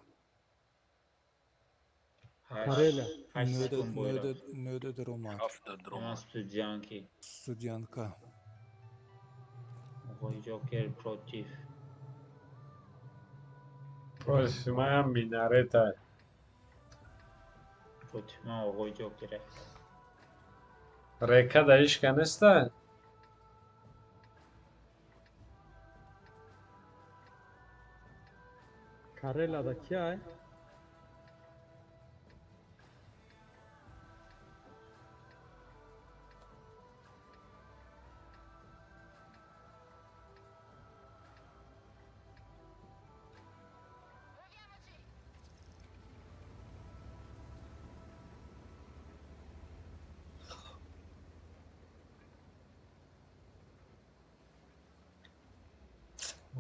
Speaker 2: نوده در اومد استودیانکا
Speaker 5: آقای جوکر پروتیف
Speaker 1: باش ما هم مینارتا
Speaker 5: پروتیف ما آقای جوکره
Speaker 1: ریکا دایش کنسته
Speaker 3: Karela'daki ay.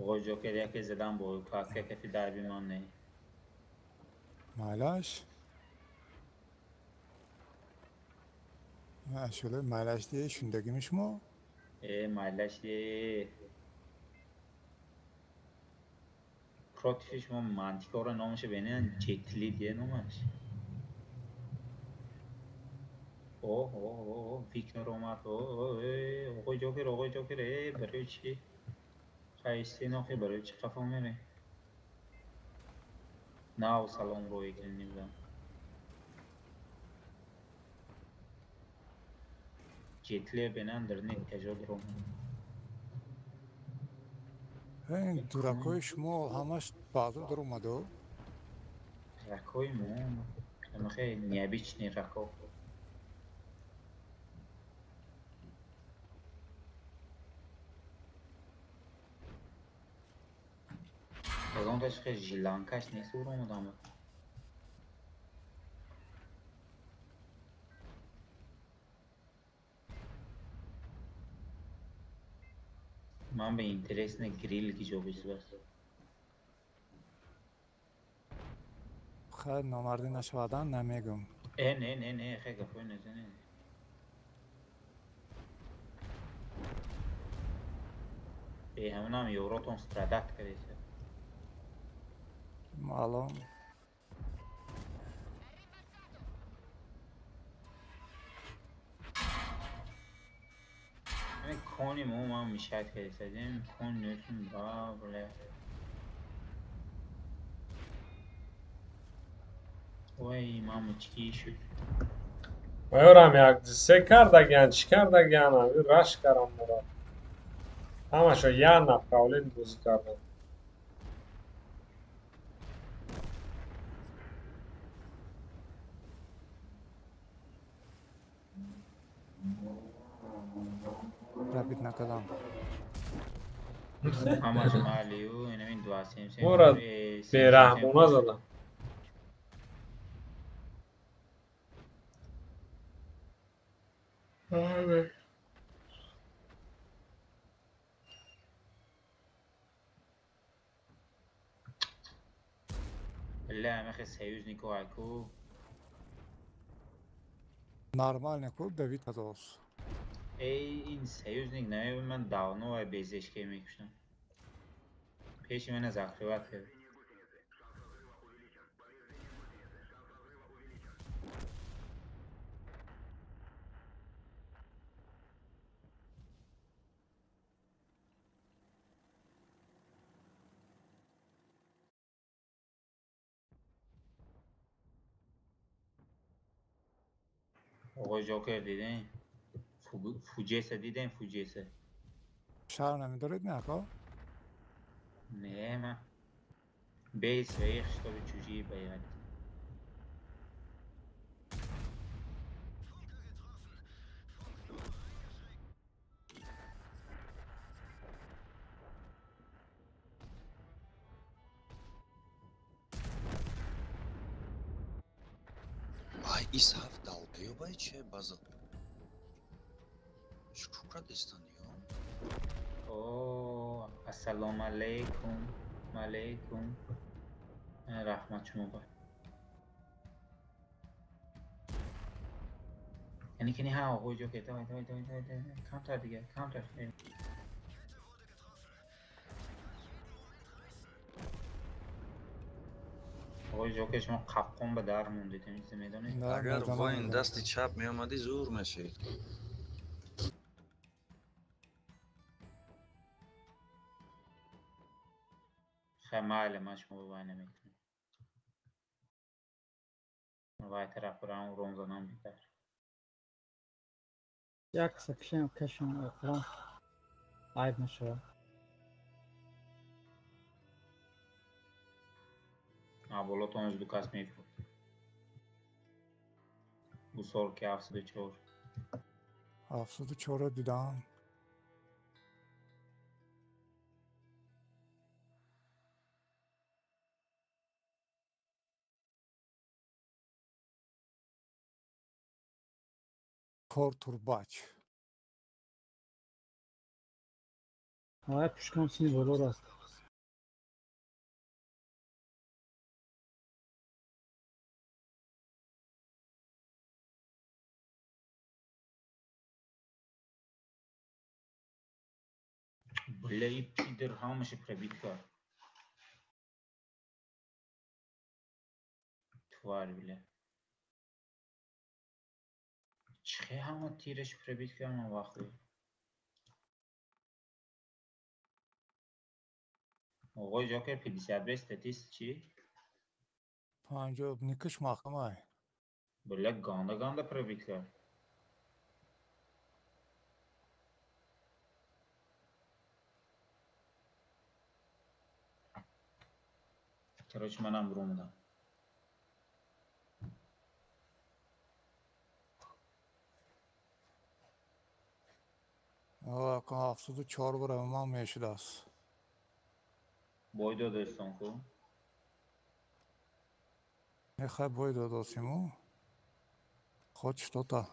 Speaker 5: آقا جوکر یکی زدم با کاکه کفی در بیمان نه.
Speaker 2: Malaş. Ha şöyle malaş diye şundakiymiş mi?
Speaker 5: مالش یه پروتیفش ما منطقه رو نامش بینن جتلی دیه نامش. اوه ویکنر اومد. آقای جوکر برای چی؟ خیستی نخی برای چی خفا میره؟ نه و سلام روی کنیم دم. جتلی بینن در نیت کجا درم.
Speaker 2: این durakoy شما همش بازو در اومده.
Speaker 5: رکوی مو. اما خیلی نیابیچ نی رکو. از اون داشت خیلی جیلانکش نیست او رو مدامه. من به اینترس نه گریل کی جو بیش بس.
Speaker 2: خیلی نامردی نشودن نمیگم.
Speaker 5: نه خیلی گفته نزنه. به همون هم یورو تون استرادت کردیه.
Speaker 2: معلوم.
Speaker 5: همین کونی مو هم میشد کردیه. این کون نیستم با بله. وای مامو چی شد؟
Speaker 1: Majoram jak se kardagan, çikardagan abi, raş karam mura. Ama şu yan napkavlin buz kardan.
Speaker 2: رابط نکردم.
Speaker 5: Ama Maliu اینم دو سیم سیم.
Speaker 1: Mura berahmuna zaten. Abi.
Speaker 5: لا مخ سیوز نیکو اکو.
Speaker 2: Normal ne kul David Kados.
Speaker 5: این سیوز نیک نه من داونو و بیزش که میکشم. پیش من از اخروات کرد. آقای جوکر دیدین؟ فوجیسه دیدین فوجیسه؟
Speaker 2: شهر نمیدارید نه که؟
Speaker 5: نه من بیس و یک شتا به چوجی باید.
Speaker 9: Ay is hafta dalıyor bay çe bazı. Şükür destaniyor.
Speaker 5: اوه السلام علیکم علیکم رحمت شما باید. یعنی کنی ها آقای جوکر دوای کامتر دیگه کامتر. آقای جوکر شما قفقون به در موندید این میدونید؟
Speaker 9: اگر با این دست چپ می آمدی زور میشید.
Speaker 5: خمال ما شما به باید نمیتونید. باید طرف برام روم زنان بیتر.
Speaker 3: یک سکشن کشم اقلام. عیب نشود.
Speaker 5: Abolotons Lucas Meyfo. Bu sol ki 74.
Speaker 2: 74 رو دیدم. کورتورباچ.
Speaker 3: های پشکام سینی بلو راست.
Speaker 5: Blej Peter Hamışı prebitkar. Tuvar bile. چه همه تیرش پربیت کردم وقتی آقای جاکر 50 استاتیست چی؟
Speaker 2: 50 نیکش محکمه.
Speaker 5: بله گانده پربیت کرد چرا چه منم برو میدم
Speaker 2: آقا که 74 برای من میشد است.
Speaker 5: باید دادستان کو
Speaker 2: میخوای باید دادستیمو خودش دوتا.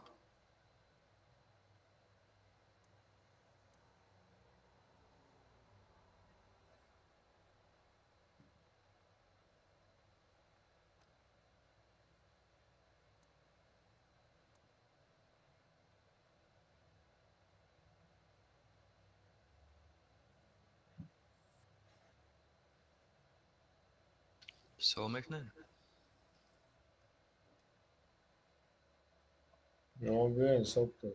Speaker 9: Så میکنن
Speaker 1: نه بیا حساب کن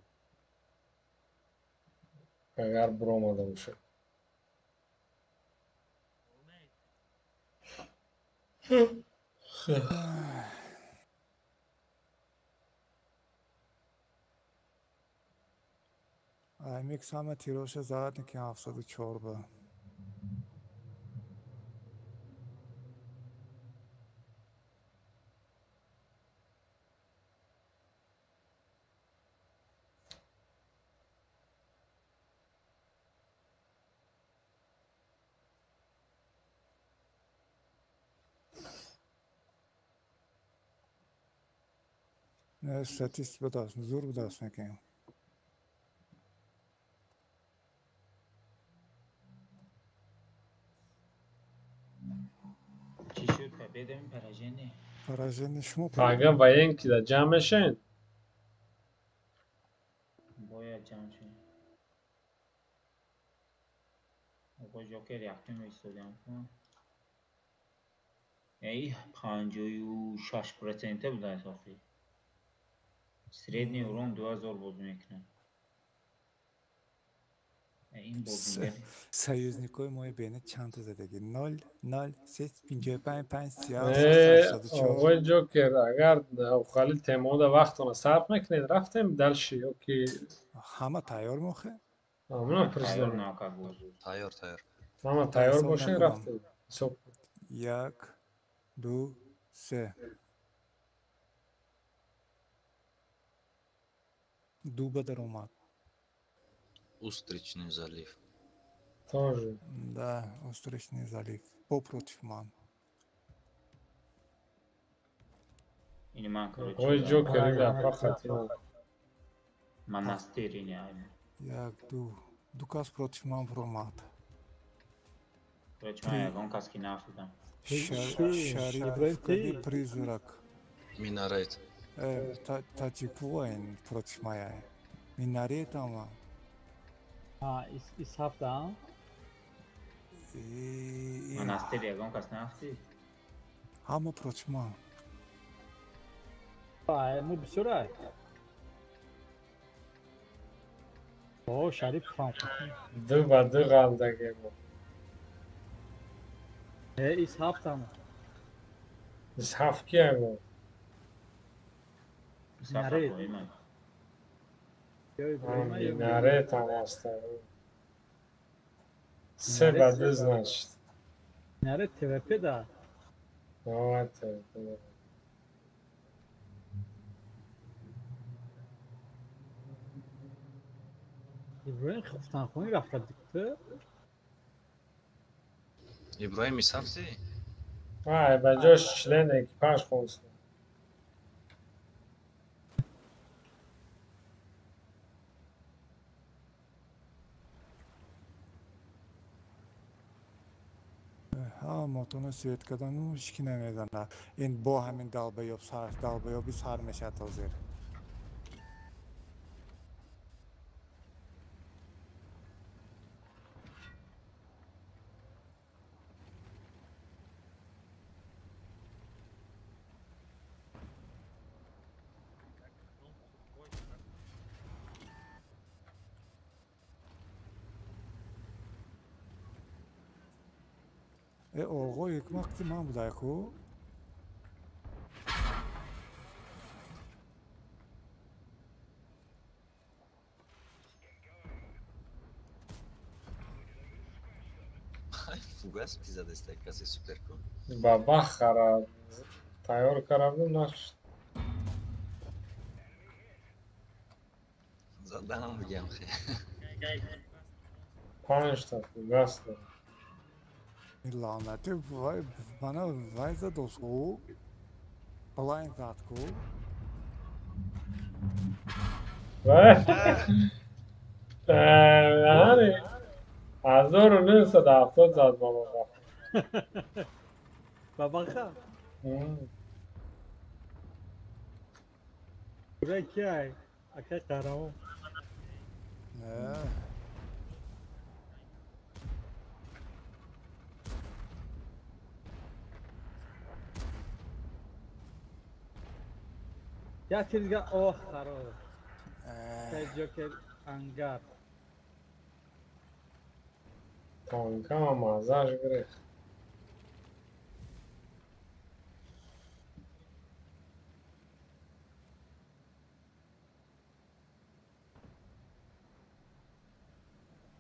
Speaker 1: اگر برو آماده باشه
Speaker 2: میکس همه تیراش زد که 74 به نه ستیست بدست زور بدست میکنیم.
Speaker 5: چی شد بدم پراجنه
Speaker 2: پراژن شما
Speaker 1: اگه با این که در جمع شین
Speaker 5: باید جمع شد آقای جاکر یکتیم ایستادیم کن ای 56% بوده اساسی سریدنی اورون 2000 باز میکنه این بازیگر
Speaker 2: سیوزنیکوی مای بینه چند تا زدگی 0 0 3 55 5
Speaker 1: آقای جوکر اگر خالی تیمو در وقتونه صرف میکنید رفتیم دلشی اوکی
Speaker 2: همه تیار موخه
Speaker 1: همون
Speaker 5: تایار
Speaker 1: پرسیدم
Speaker 5: ناکه بود
Speaker 9: تیار
Speaker 1: همه تیار
Speaker 2: حساب
Speaker 1: باشه
Speaker 2: نکنم.
Speaker 1: رفتیم حساب کن.
Speaker 2: 1 2 3 دو بدر اومد.
Speaker 9: Устричный залив.
Speaker 1: Тоже.
Speaker 2: Да, Устричный залив. Попротив ман.
Speaker 5: این من
Speaker 1: Ой, Джокер, да, пахать.
Speaker 5: Монастырь yani.
Speaker 2: 1 2 Дукас против ман промат.
Speaker 5: Короче, я гон каски нафтам.
Speaker 2: Шариф кади призрак.
Speaker 9: Минарет.
Speaker 2: Таджикуайн против моя. Минарет ama.
Speaker 3: İshaf da.
Speaker 5: Монастырь я гон кас нафти.
Speaker 2: Ama против ман.
Speaker 3: Mu bisuray. O Şerif fan.
Speaker 1: Dı kaldı gemi.
Speaker 3: İshaf da mı?
Speaker 1: İshaf ki ama.
Speaker 5: Safa koyma.
Speaker 1: Minare tam hasta. Sebebi значит.
Speaker 3: Minare TVP da.
Speaker 1: Evet.
Speaker 3: İbrahim Kaftankhani rafta dikti.
Speaker 9: иброҳим исафти
Speaker 1: Vay be Josh член ekipaj konusunda.
Speaker 2: ها موتون سویت کردن و هیچکی نمیزنه این با همین دلبیابی سر میشه تا زیر آقا یک وقتی من بوده کو
Speaker 9: фугас мезад истак касе суперкон
Speaker 1: Baba خراب تایار کردم نشد.
Speaker 9: заданам мегам хе
Speaker 1: 5 تا گاز دارم.
Speaker 2: این لعنتی وای بنا وای زد او بلاین زد کو
Speaker 1: yani 1970 زد بابا.
Speaker 3: Baba kha. Buraya ki ay. Aka karamam.
Speaker 2: نه
Speaker 3: Ya tezgah oh خراب. Joker انگار.
Speaker 1: تانکا هم ازش گرفت.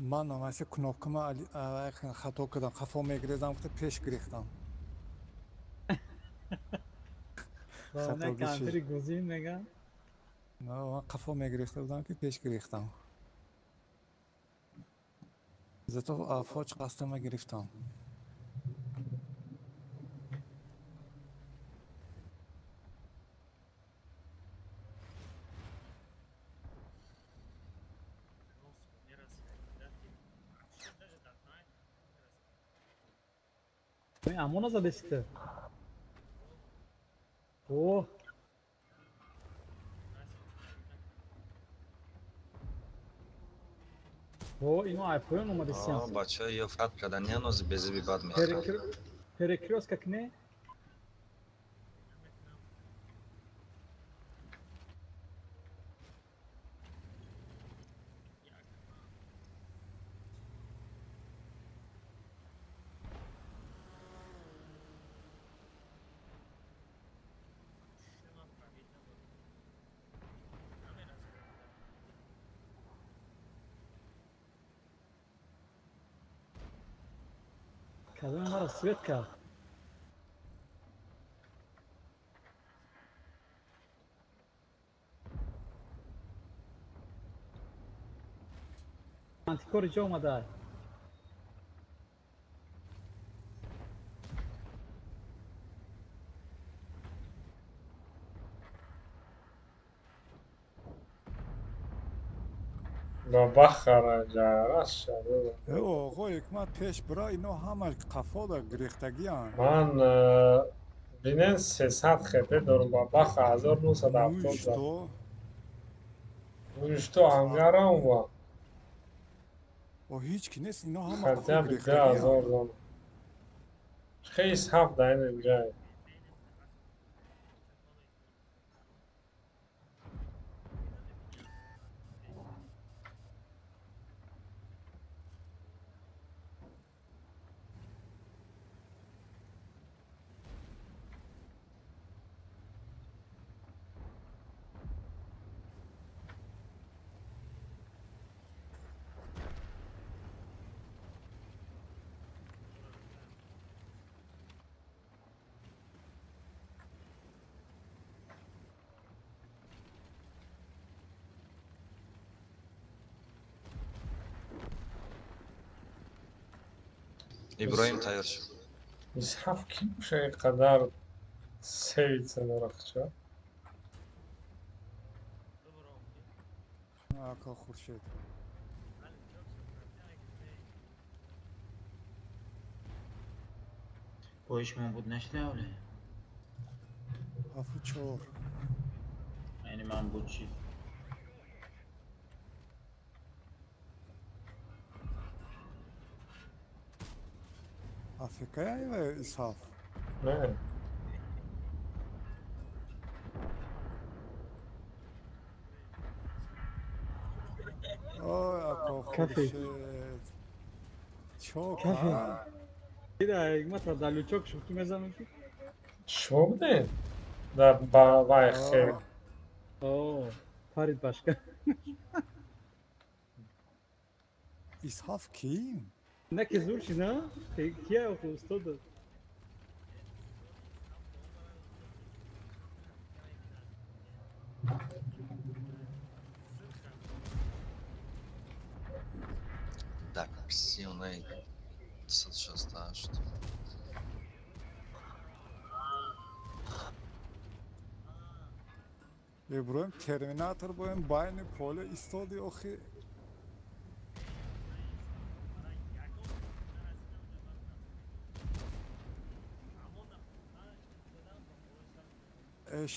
Speaker 2: من نامش کنوکما خطا کردم خفا میگریزم که پیش گریختم
Speaker 3: Ne kanteri guzin nega.
Speaker 2: نه من خفا میگریخته بودم که پیش گریختم زیتا فاج قصدم گرفتم
Speaker 3: Amona zadesti. Oh. Oh, اینو آیفون اومده سیانس.
Speaker 9: бачаҳо ё фат кардан янози безиби бад мехӯрад
Speaker 3: Перекрёс как не? Kadın var Svetka. Antikor اینجا اومده.
Speaker 1: بابا خراجه شده.
Speaker 2: آقا حکمت پیش برای اینا همه قفا دا گریختگی هن
Speaker 1: من بینن 300 خطه دارم بابا 1970 زد.
Speaker 2: تو
Speaker 1: اونش تو انگاره هم با.
Speaker 2: و هیچ کی نیست اینا همه
Speaker 1: خطه
Speaker 2: قفا
Speaker 1: بیده
Speaker 2: گریختگی
Speaker 1: 1000
Speaker 2: هن
Speaker 1: زن. خیلی هفت داین اینجا.
Speaker 9: иброҳим тайёр шуд.
Speaker 1: исҳаф ки меша инқадар севица дарахча.
Speaker 2: ака хуршед
Speaker 5: Boyishmon بود نشده اوله.
Speaker 2: 7-4
Speaker 5: یعنی من بود چی؟
Speaker 2: афика ва исҳаф
Speaker 1: نه
Speaker 2: ой ака
Speaker 3: Кафе.
Speaker 2: хуршед чок
Speaker 3: Кафе.
Speaker 2: а
Speaker 3: دیده حکمت را دلوچاک شوخی میزنم که
Speaker 1: شما بودین؟ در وای خیلی
Speaker 3: اوه فرید başka
Speaker 2: исҳаф ким
Speaker 3: ne ki zor şey ne? Kiye yok ustadı.
Speaker 9: Так, силный 668.
Speaker 2: иброҳим терминатор боем байни поле истоди охи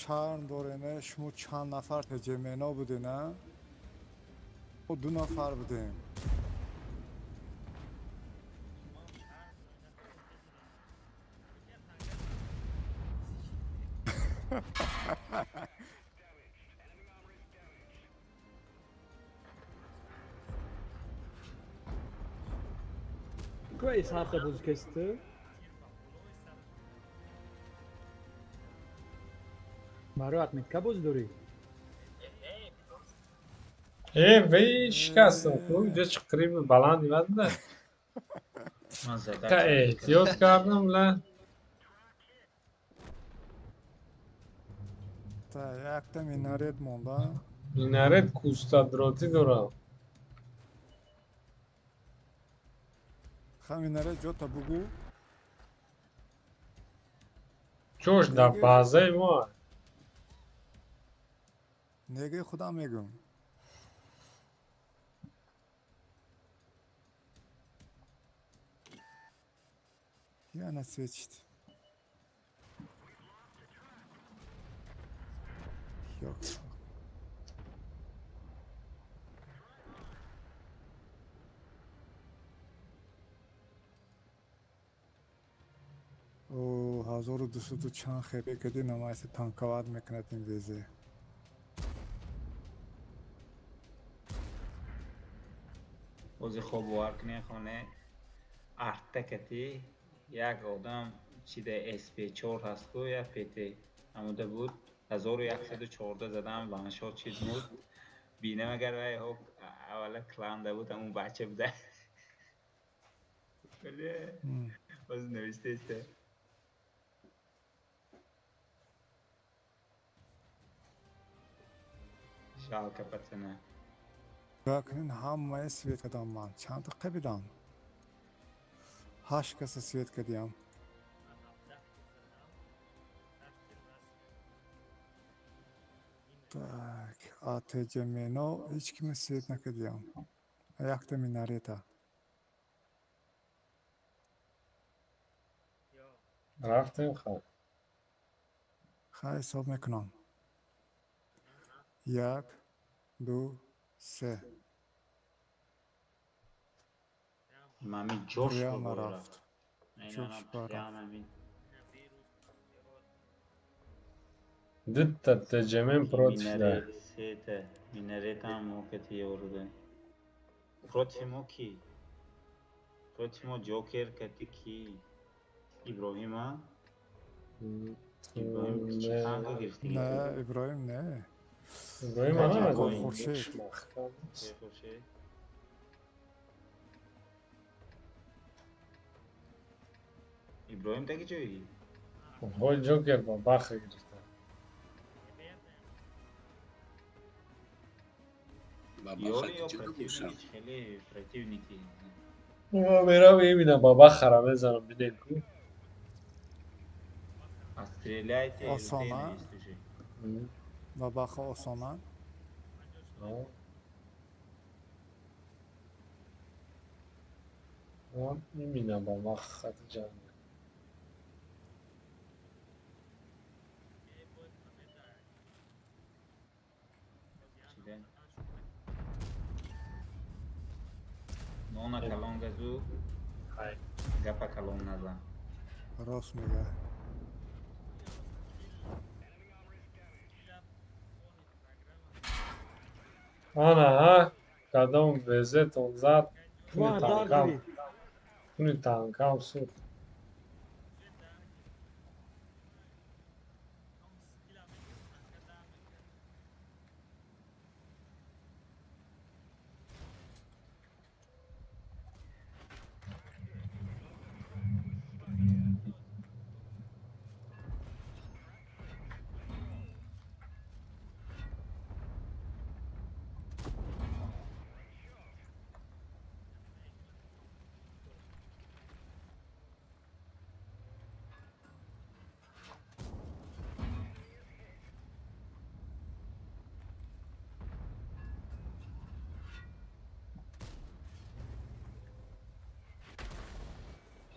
Speaker 2: шарм дорене шумо чанд нафар теҷемено будина мо 2 нафар будем
Speaker 3: Koy hafta buz kesti. Maruat mit kabuz duri.
Speaker 1: وی شکستم تو اینجا چه قریب بلندی بنده
Speaker 5: من زده
Speaker 1: که احتیاط کردم له
Speaker 2: та якта минарет монда
Speaker 1: اینارت کوستادراتی دارم
Speaker 2: ха минарет ҷота бугу
Speaker 1: چوش در بازه ما
Speaker 2: негаи худам мегӯм яна свечит ёк о 1200 чанд хебе кади намайси танкават мекунад ин везе
Speaker 5: اوزی خوب وارکنه خونه ارتکتی یک آدم چیده SP4 هست کو یا پیتی هموده بود 1114 زدم وانشات چیز بود بینه مگر وی هوک اولا کلانده بود همون بچه بوده ولی باز نوشته ایسته شالکه پتنه
Speaker 2: бакунин ҳамаи свет кардам ман чанд дақиқа бидам 8 каса свет кардиям так атҷмено ҳеҷ киме свет накардиям якта минарета
Speaker 1: رفتیم خب
Speaker 2: хай ҳисоб мекунам 1 2 3
Speaker 5: مامی جوش
Speaker 2: رویا
Speaker 5: رو
Speaker 2: ما
Speaker 5: باید
Speaker 2: رفت.
Speaker 5: رفت این
Speaker 2: جوش
Speaker 5: انا
Speaker 2: برا.
Speaker 5: پیام همین
Speaker 1: دیت تجمیم پروتش ده
Speaker 5: مینریت سیته مینریت هم موکتی ورده پروتیمو کی پروتیمو جوکر کتی کی ابراهیم ها ابراهیم چی خانگا گرفتی
Speaker 2: не иброҳим не
Speaker 1: ابراهیم
Speaker 5: نه،
Speaker 1: آنها
Speaker 2: آقا
Speaker 1: نداریم
Speaker 2: خورشید.
Speaker 5: ابراهیم تاکی جایی
Speaker 1: های جوکر با بخ گرفته
Speaker 7: با
Speaker 5: یاری یا
Speaker 7: بخاطر جلو
Speaker 5: پراتیو
Speaker 7: باشم
Speaker 5: نیست خیلی پراتیو نیتی
Speaker 1: میرم میبینم بابا خرم بزنم بینیم کو
Speaker 5: Avstraliya ite
Speaker 2: Osona.
Speaker 5: istuşi.
Speaker 2: Babaxa Osona.
Speaker 1: میبینم بابا خط جمعه
Speaker 5: Çide. Nona kalon gazu,
Speaker 1: های
Speaker 5: gapa kalon nazan.
Speaker 2: راست میگه.
Speaker 1: آنا ها قدم وزت اون زد
Speaker 3: Var dar giri.
Speaker 1: کنی تانکام سوخت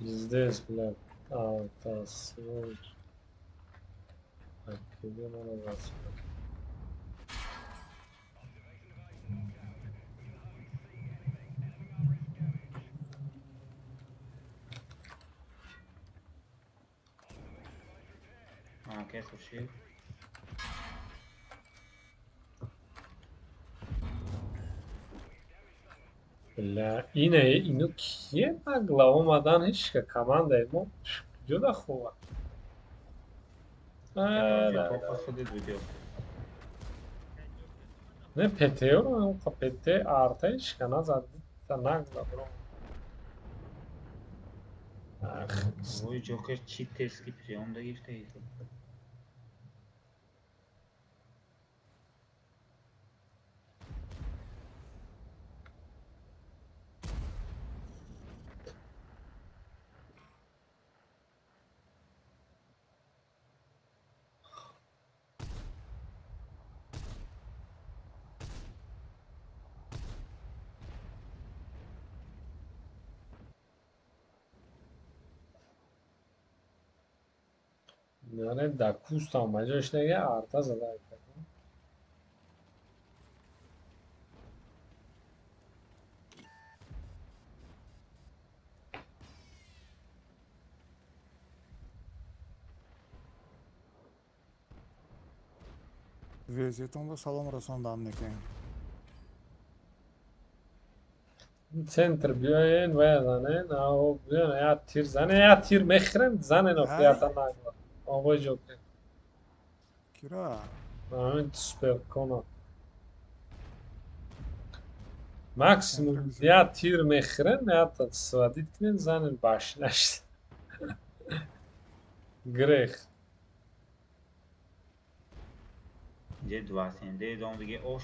Speaker 1: здесь блядь tasvir akıllı bana basma
Speaker 5: Ke خوشی.
Speaker 1: بله اینو کیه نقلا اومدن هیچ که کمانده ما جدا خوبه
Speaker 5: Topa خودت ویدیو.
Speaker 1: نه پته رو پته آرتا هیچ که نزد تا نقلا برو
Speaker 5: Oy Joker cheat test gibi onda gifteydi.
Speaker 1: yani da kustamacı işte ya arta zaten
Speaker 2: وضعیتون رو سلام رساندم نکنیم.
Speaker 1: سنتر بیاین و زنه او بیان یا تیر زنه یا تیر مخرن زنه نو فیاتا نقلا آقای جوکر
Speaker 2: کرا؟
Speaker 1: همین سپر کنم ماکسیموم یا تیر مخرن یا تا سوادید کنین زنه باش نشد گریخ
Speaker 5: Je dvasinde don دیگه oş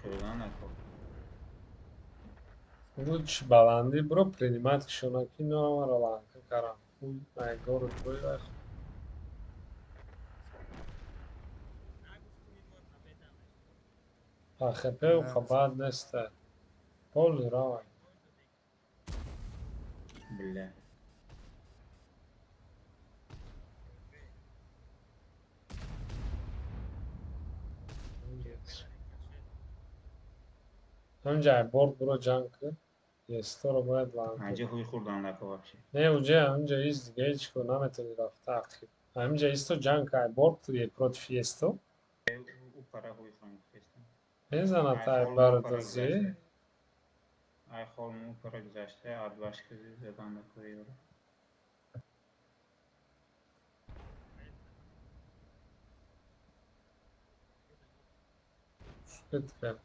Speaker 5: خیردان نکن.
Speaker 1: Лучше баланди бро принимать кшонаки но амара ланка карам. Хуй май город бой вах. АХП у хабад неста. Пол равай.
Speaker 5: Bile.
Speaker 1: Önce board bro junk. Yes, تو رو باید لانک
Speaker 5: Acı huy خورdan نکن вообще.
Speaker 1: نه اونجا ایز دیگه هیچ کو نمیتونی رفت تاخیر همینجا ایستو جنگ های برد توی پروت فیستو
Speaker 5: او para huy خورم کشتم.
Speaker 1: بزنه تای بردازی
Speaker 5: Ay xolmu para güzəştə ad başqa zədan da koyuyorum.
Speaker 1: split کرد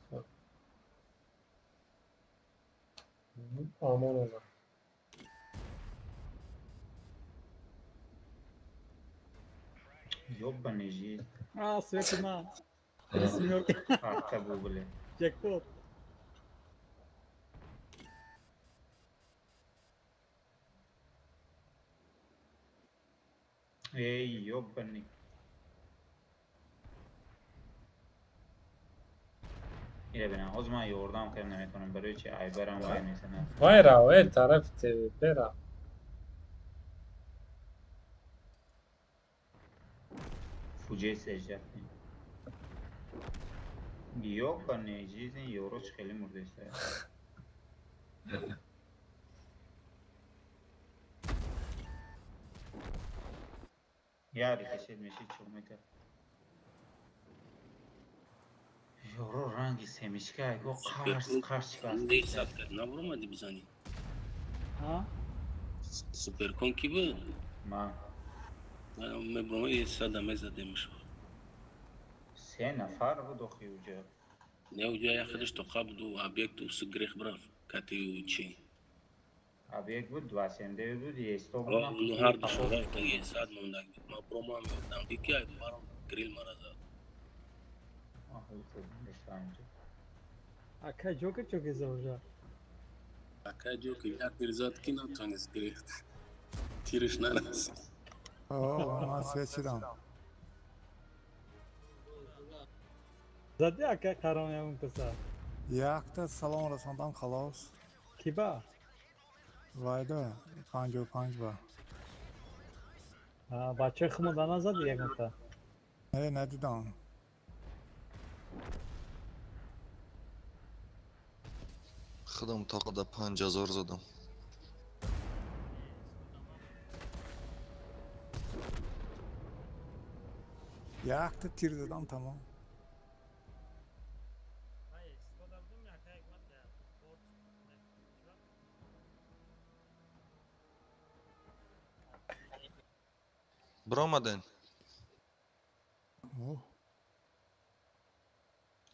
Speaker 1: aman ola
Speaker 5: Yok banıcı.
Speaker 3: Ah, Svetlana. İsim yok.
Speaker 5: Arka bu bile.
Speaker 3: Jackpot.
Speaker 5: ای yok benlik. اینه ببینم از من یوردم که نمیتونم برای چی ای برم وای میسنم
Speaker 1: وای راوه طرف تپه را
Speaker 5: فوجه سجدتیم yok benlik چیزی یورو خیلی مرده است یاری کشید میشی چون میکرد یورو رنگی سمیشکه ایگو قرص
Speaker 7: Ne saat ne vurmadı biz hani.
Speaker 3: Ha?
Speaker 7: Süperkon gibi.
Speaker 5: من
Speaker 7: Ben bunu sadame demiş.
Speaker 5: سه نفر بود و خیوجه
Speaker 7: Ne ucu yakılış tokabdu abiyektu sıgrih braf. Kati uçi.
Speaker 5: abi یک بود دواسنده بود یه استو بود
Speaker 7: O
Speaker 5: من
Speaker 7: bunu
Speaker 5: خیلی
Speaker 7: hardı
Speaker 5: تمام
Speaker 7: şuraf da ye saat mondak. Ma promo mi odam diki ay param grill maraza.
Speaker 5: خیلی خوب نشته اینجا
Speaker 3: Aka çok izolja.
Speaker 7: Akajo ki yak bir zat ki na tonis grill. Tiriş nanas.
Speaker 2: من سویچیدم.
Speaker 3: Zadi aka karamyamın kısa.
Speaker 2: یک تا سلام رساندم خلاص.
Speaker 3: Kiba?
Speaker 2: وایده 55 با.
Speaker 3: Ha, bachcha khumudan azad yeganta.
Speaker 2: ندیدم.
Speaker 9: خودم تاقدا 5000 زدم.
Speaker 2: یک تا تیر دادم تمام.
Speaker 9: برآمدین.
Speaker 2: اوه.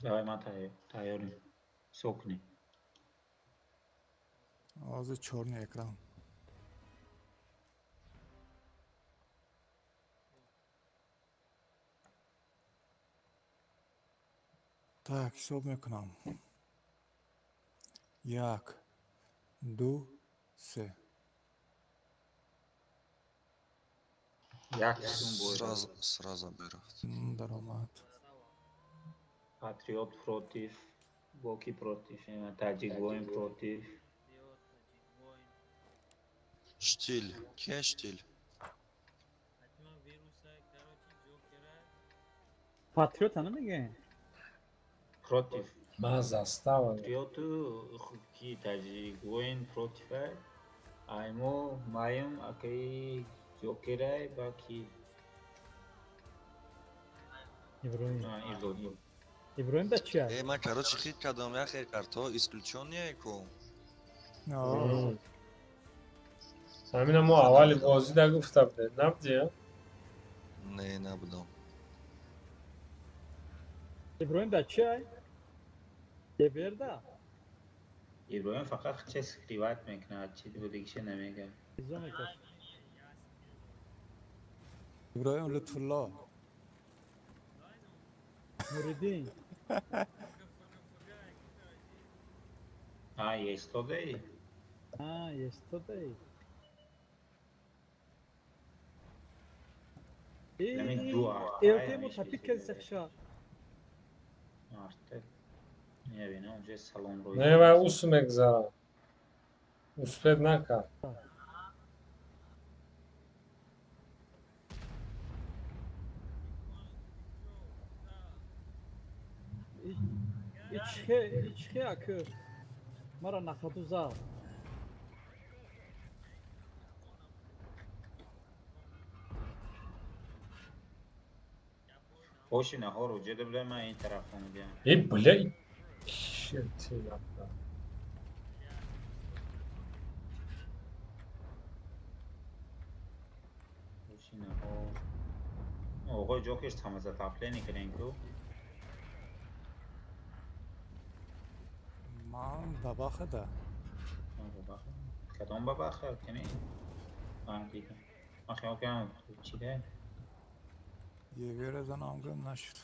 Speaker 5: دای من تایاریم سکنی
Speaker 2: آواز چورنی اکرام. Так, حساب میکنم. 1 2 3
Speaker 5: یکشون بود
Speaker 9: سرازا برفت.
Speaker 2: در آمد.
Speaker 5: پاتریوت پروتیف گوکی پروتیف تاجیک بوین پروتیف
Speaker 9: شتیل. کی شتیل؟
Speaker 3: Patriot hanım mı?
Speaker 5: پروتیف
Speaker 1: من زستم
Speaker 5: پاتریوت کی تاجیک بوین پروتیف ایمو مایم اکی جوکرای باکی
Speaker 3: İbrahim.
Speaker 5: ایرلود
Speaker 3: İbrahim de çiğ.
Speaker 9: من короче хит кардам я хер карто исключение ко.
Speaker 2: آه.
Speaker 1: همین ما اولی بازی در گفتم ده نبودی یا؟
Speaker 9: نه نبودم.
Speaker 3: İbrahim de çiğ. Geber de.
Speaker 5: ایبراهیم فقط چه اسکریوت میکنه چیزی بود دیگه نمیگه
Speaker 3: İzon ekar.
Speaker 2: İbrahim Lütfullah.
Speaker 3: Muridin.
Speaker 5: ها یه استوده ای
Speaker 3: Ha, yesterday.
Speaker 5: Demek dua.
Speaker 3: Evde mu tapik kez sekşa.
Speaker 5: artık ne bileyim önce salon royu
Speaker 1: نه و اوس مگذارم اوسپد نکن
Speaker 3: İçki akı. Mara nakaduza.
Speaker 5: خوشی نه ها رو جده بله من این طرف رو میگم
Speaker 1: ای بله شیطی yaptı.
Speaker 5: خوشی نه ها آقای جوکش تمازه تپله نیکنین که
Speaker 2: من بباخه ده.
Speaker 5: کدام با بخیر کنی من دیدم من خیال کنم چی ده
Speaker 2: یه ویر زنم گم نشد.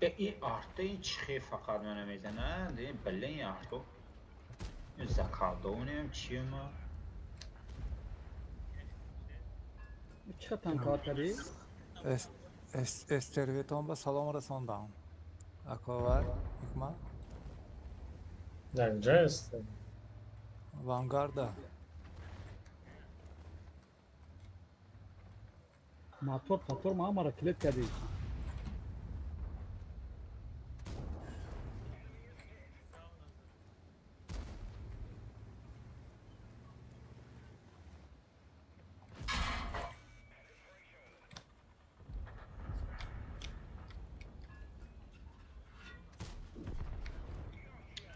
Speaker 5: این آرته این چخه فقط منو میزنه دیگه بله این آرتو این زکادونه چیه ما
Speaker 3: چه تنکار کردی؟
Speaker 2: استرویتون به سلام رساندم. اکاور حکمت
Speaker 1: در اینجا است.
Speaker 2: وانگارده
Speaker 3: موتور ما مرا کلید کردی.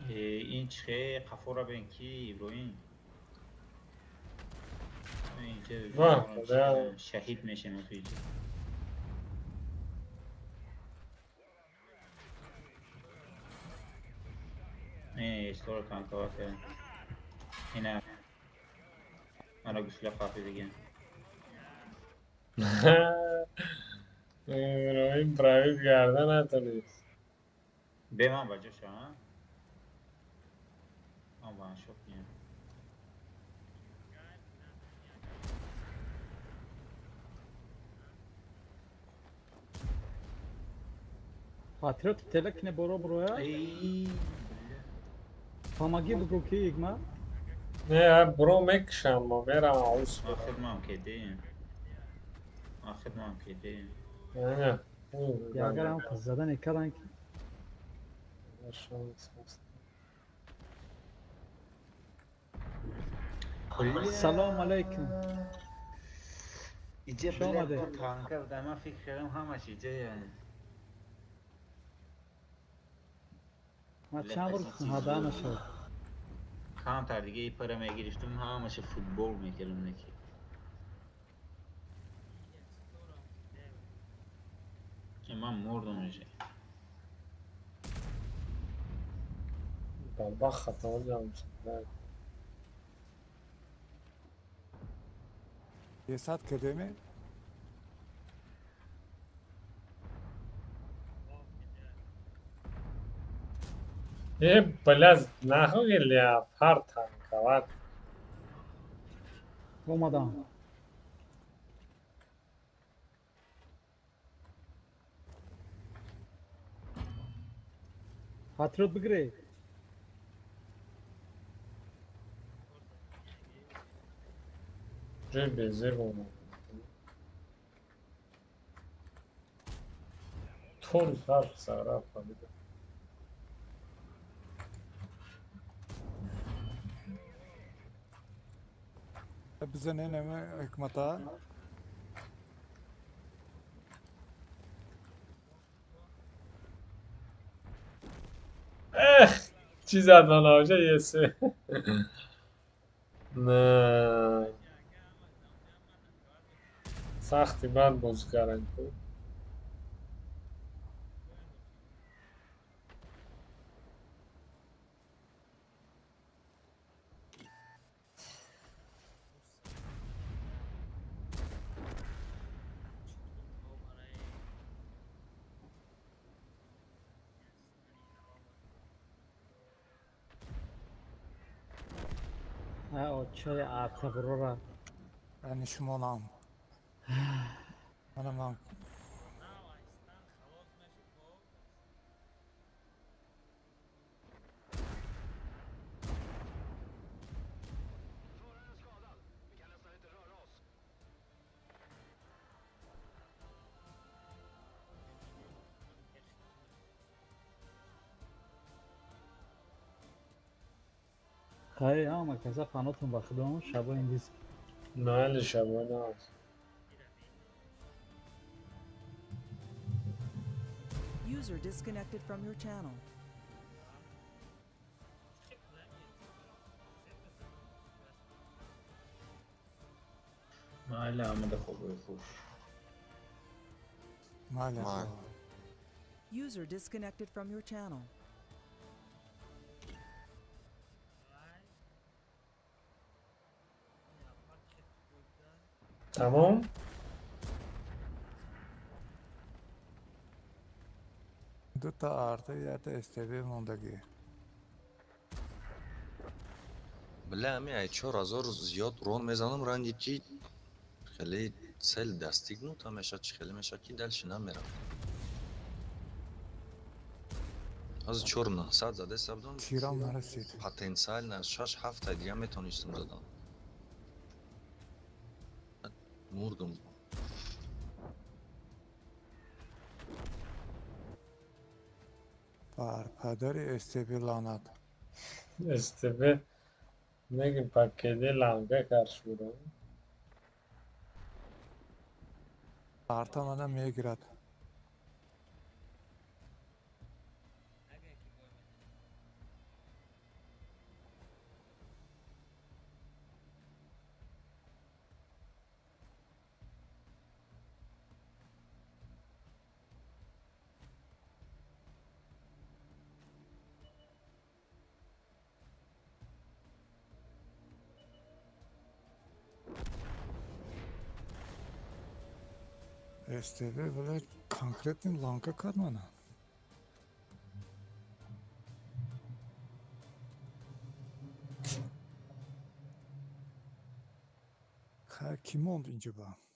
Speaker 5: این چخه قفو را بین کی ابراهیم
Speaker 1: واه،
Speaker 5: اینجا شهید میشه تو اینجا این استور kanka اینه مرا گسله خافی دیگه
Speaker 1: ابراهیم پرایوت گردن نتونست.
Speaker 5: به من بجا شما من با شوک نیم
Speaker 3: خاطرات تلک نه برو یا
Speaker 5: ای
Speaker 3: پاماگی بگو کی ایگما
Speaker 1: نه برو مکشم ما برم عوض
Speaker 5: آخر ما هم کدیم آخر ما هم کدیم
Speaker 1: نه
Speaker 3: یا اگر هم پس زدن کردن که سلام علیکم
Speaker 5: اینجا
Speaker 3: شما
Speaker 5: بله
Speaker 3: آمده.
Speaker 5: تانکر در من فکر کردم همش اینجا
Speaker 3: ما چند بار هدا نشد
Speaker 5: کانتر دیگه ای پره میگرفتم همش فوتبال میکردم نکی که من مردم میشه
Speaker 1: بابا خطا جام شد.
Speaker 2: یه ساعت کدومه
Speaker 1: بلز نخو گلیا هر تانکوات
Speaker 3: اومدم خاطرات بگیری
Speaker 1: جای بزر بومد طول فرق سارا پالیده
Speaker 2: بزنه نمه حکمتا
Speaker 1: چی زد من آجا یه سه نه سختی من بوز کردن که
Speaker 3: چای آرتا برو را
Speaker 2: یعنی شمانم من
Speaker 3: خیلی هم کسا قناتون بخدم شبا انگلیس
Speaker 1: محل شبانه هست
Speaker 8: User disconnected from your channel.
Speaker 5: محل آمده خوبه خوش
Speaker 2: مال
Speaker 8: User disconnected from your channel.
Speaker 1: تمام
Speaker 2: 2 تا artı ya da STB موندگی.
Speaker 9: بله همین 4000 زیاد رون میزنم رنگی که خیلی سل دستیگ نو تا میشه چی خیلی میشه که دلش نمیرم از 4900 زده سبدون
Speaker 2: تیرام نرسید.
Speaker 9: پتانسیل نه 6 7 دیگه میتونستم زدم مردم
Speaker 2: بر پدر STB لعنت.
Speaker 1: استبه نگیم پکیده لنگه کرش برو
Speaker 2: Artı منم میگیرد. STB böyle konkretny lanka kadmana. Kim oldu ince bu?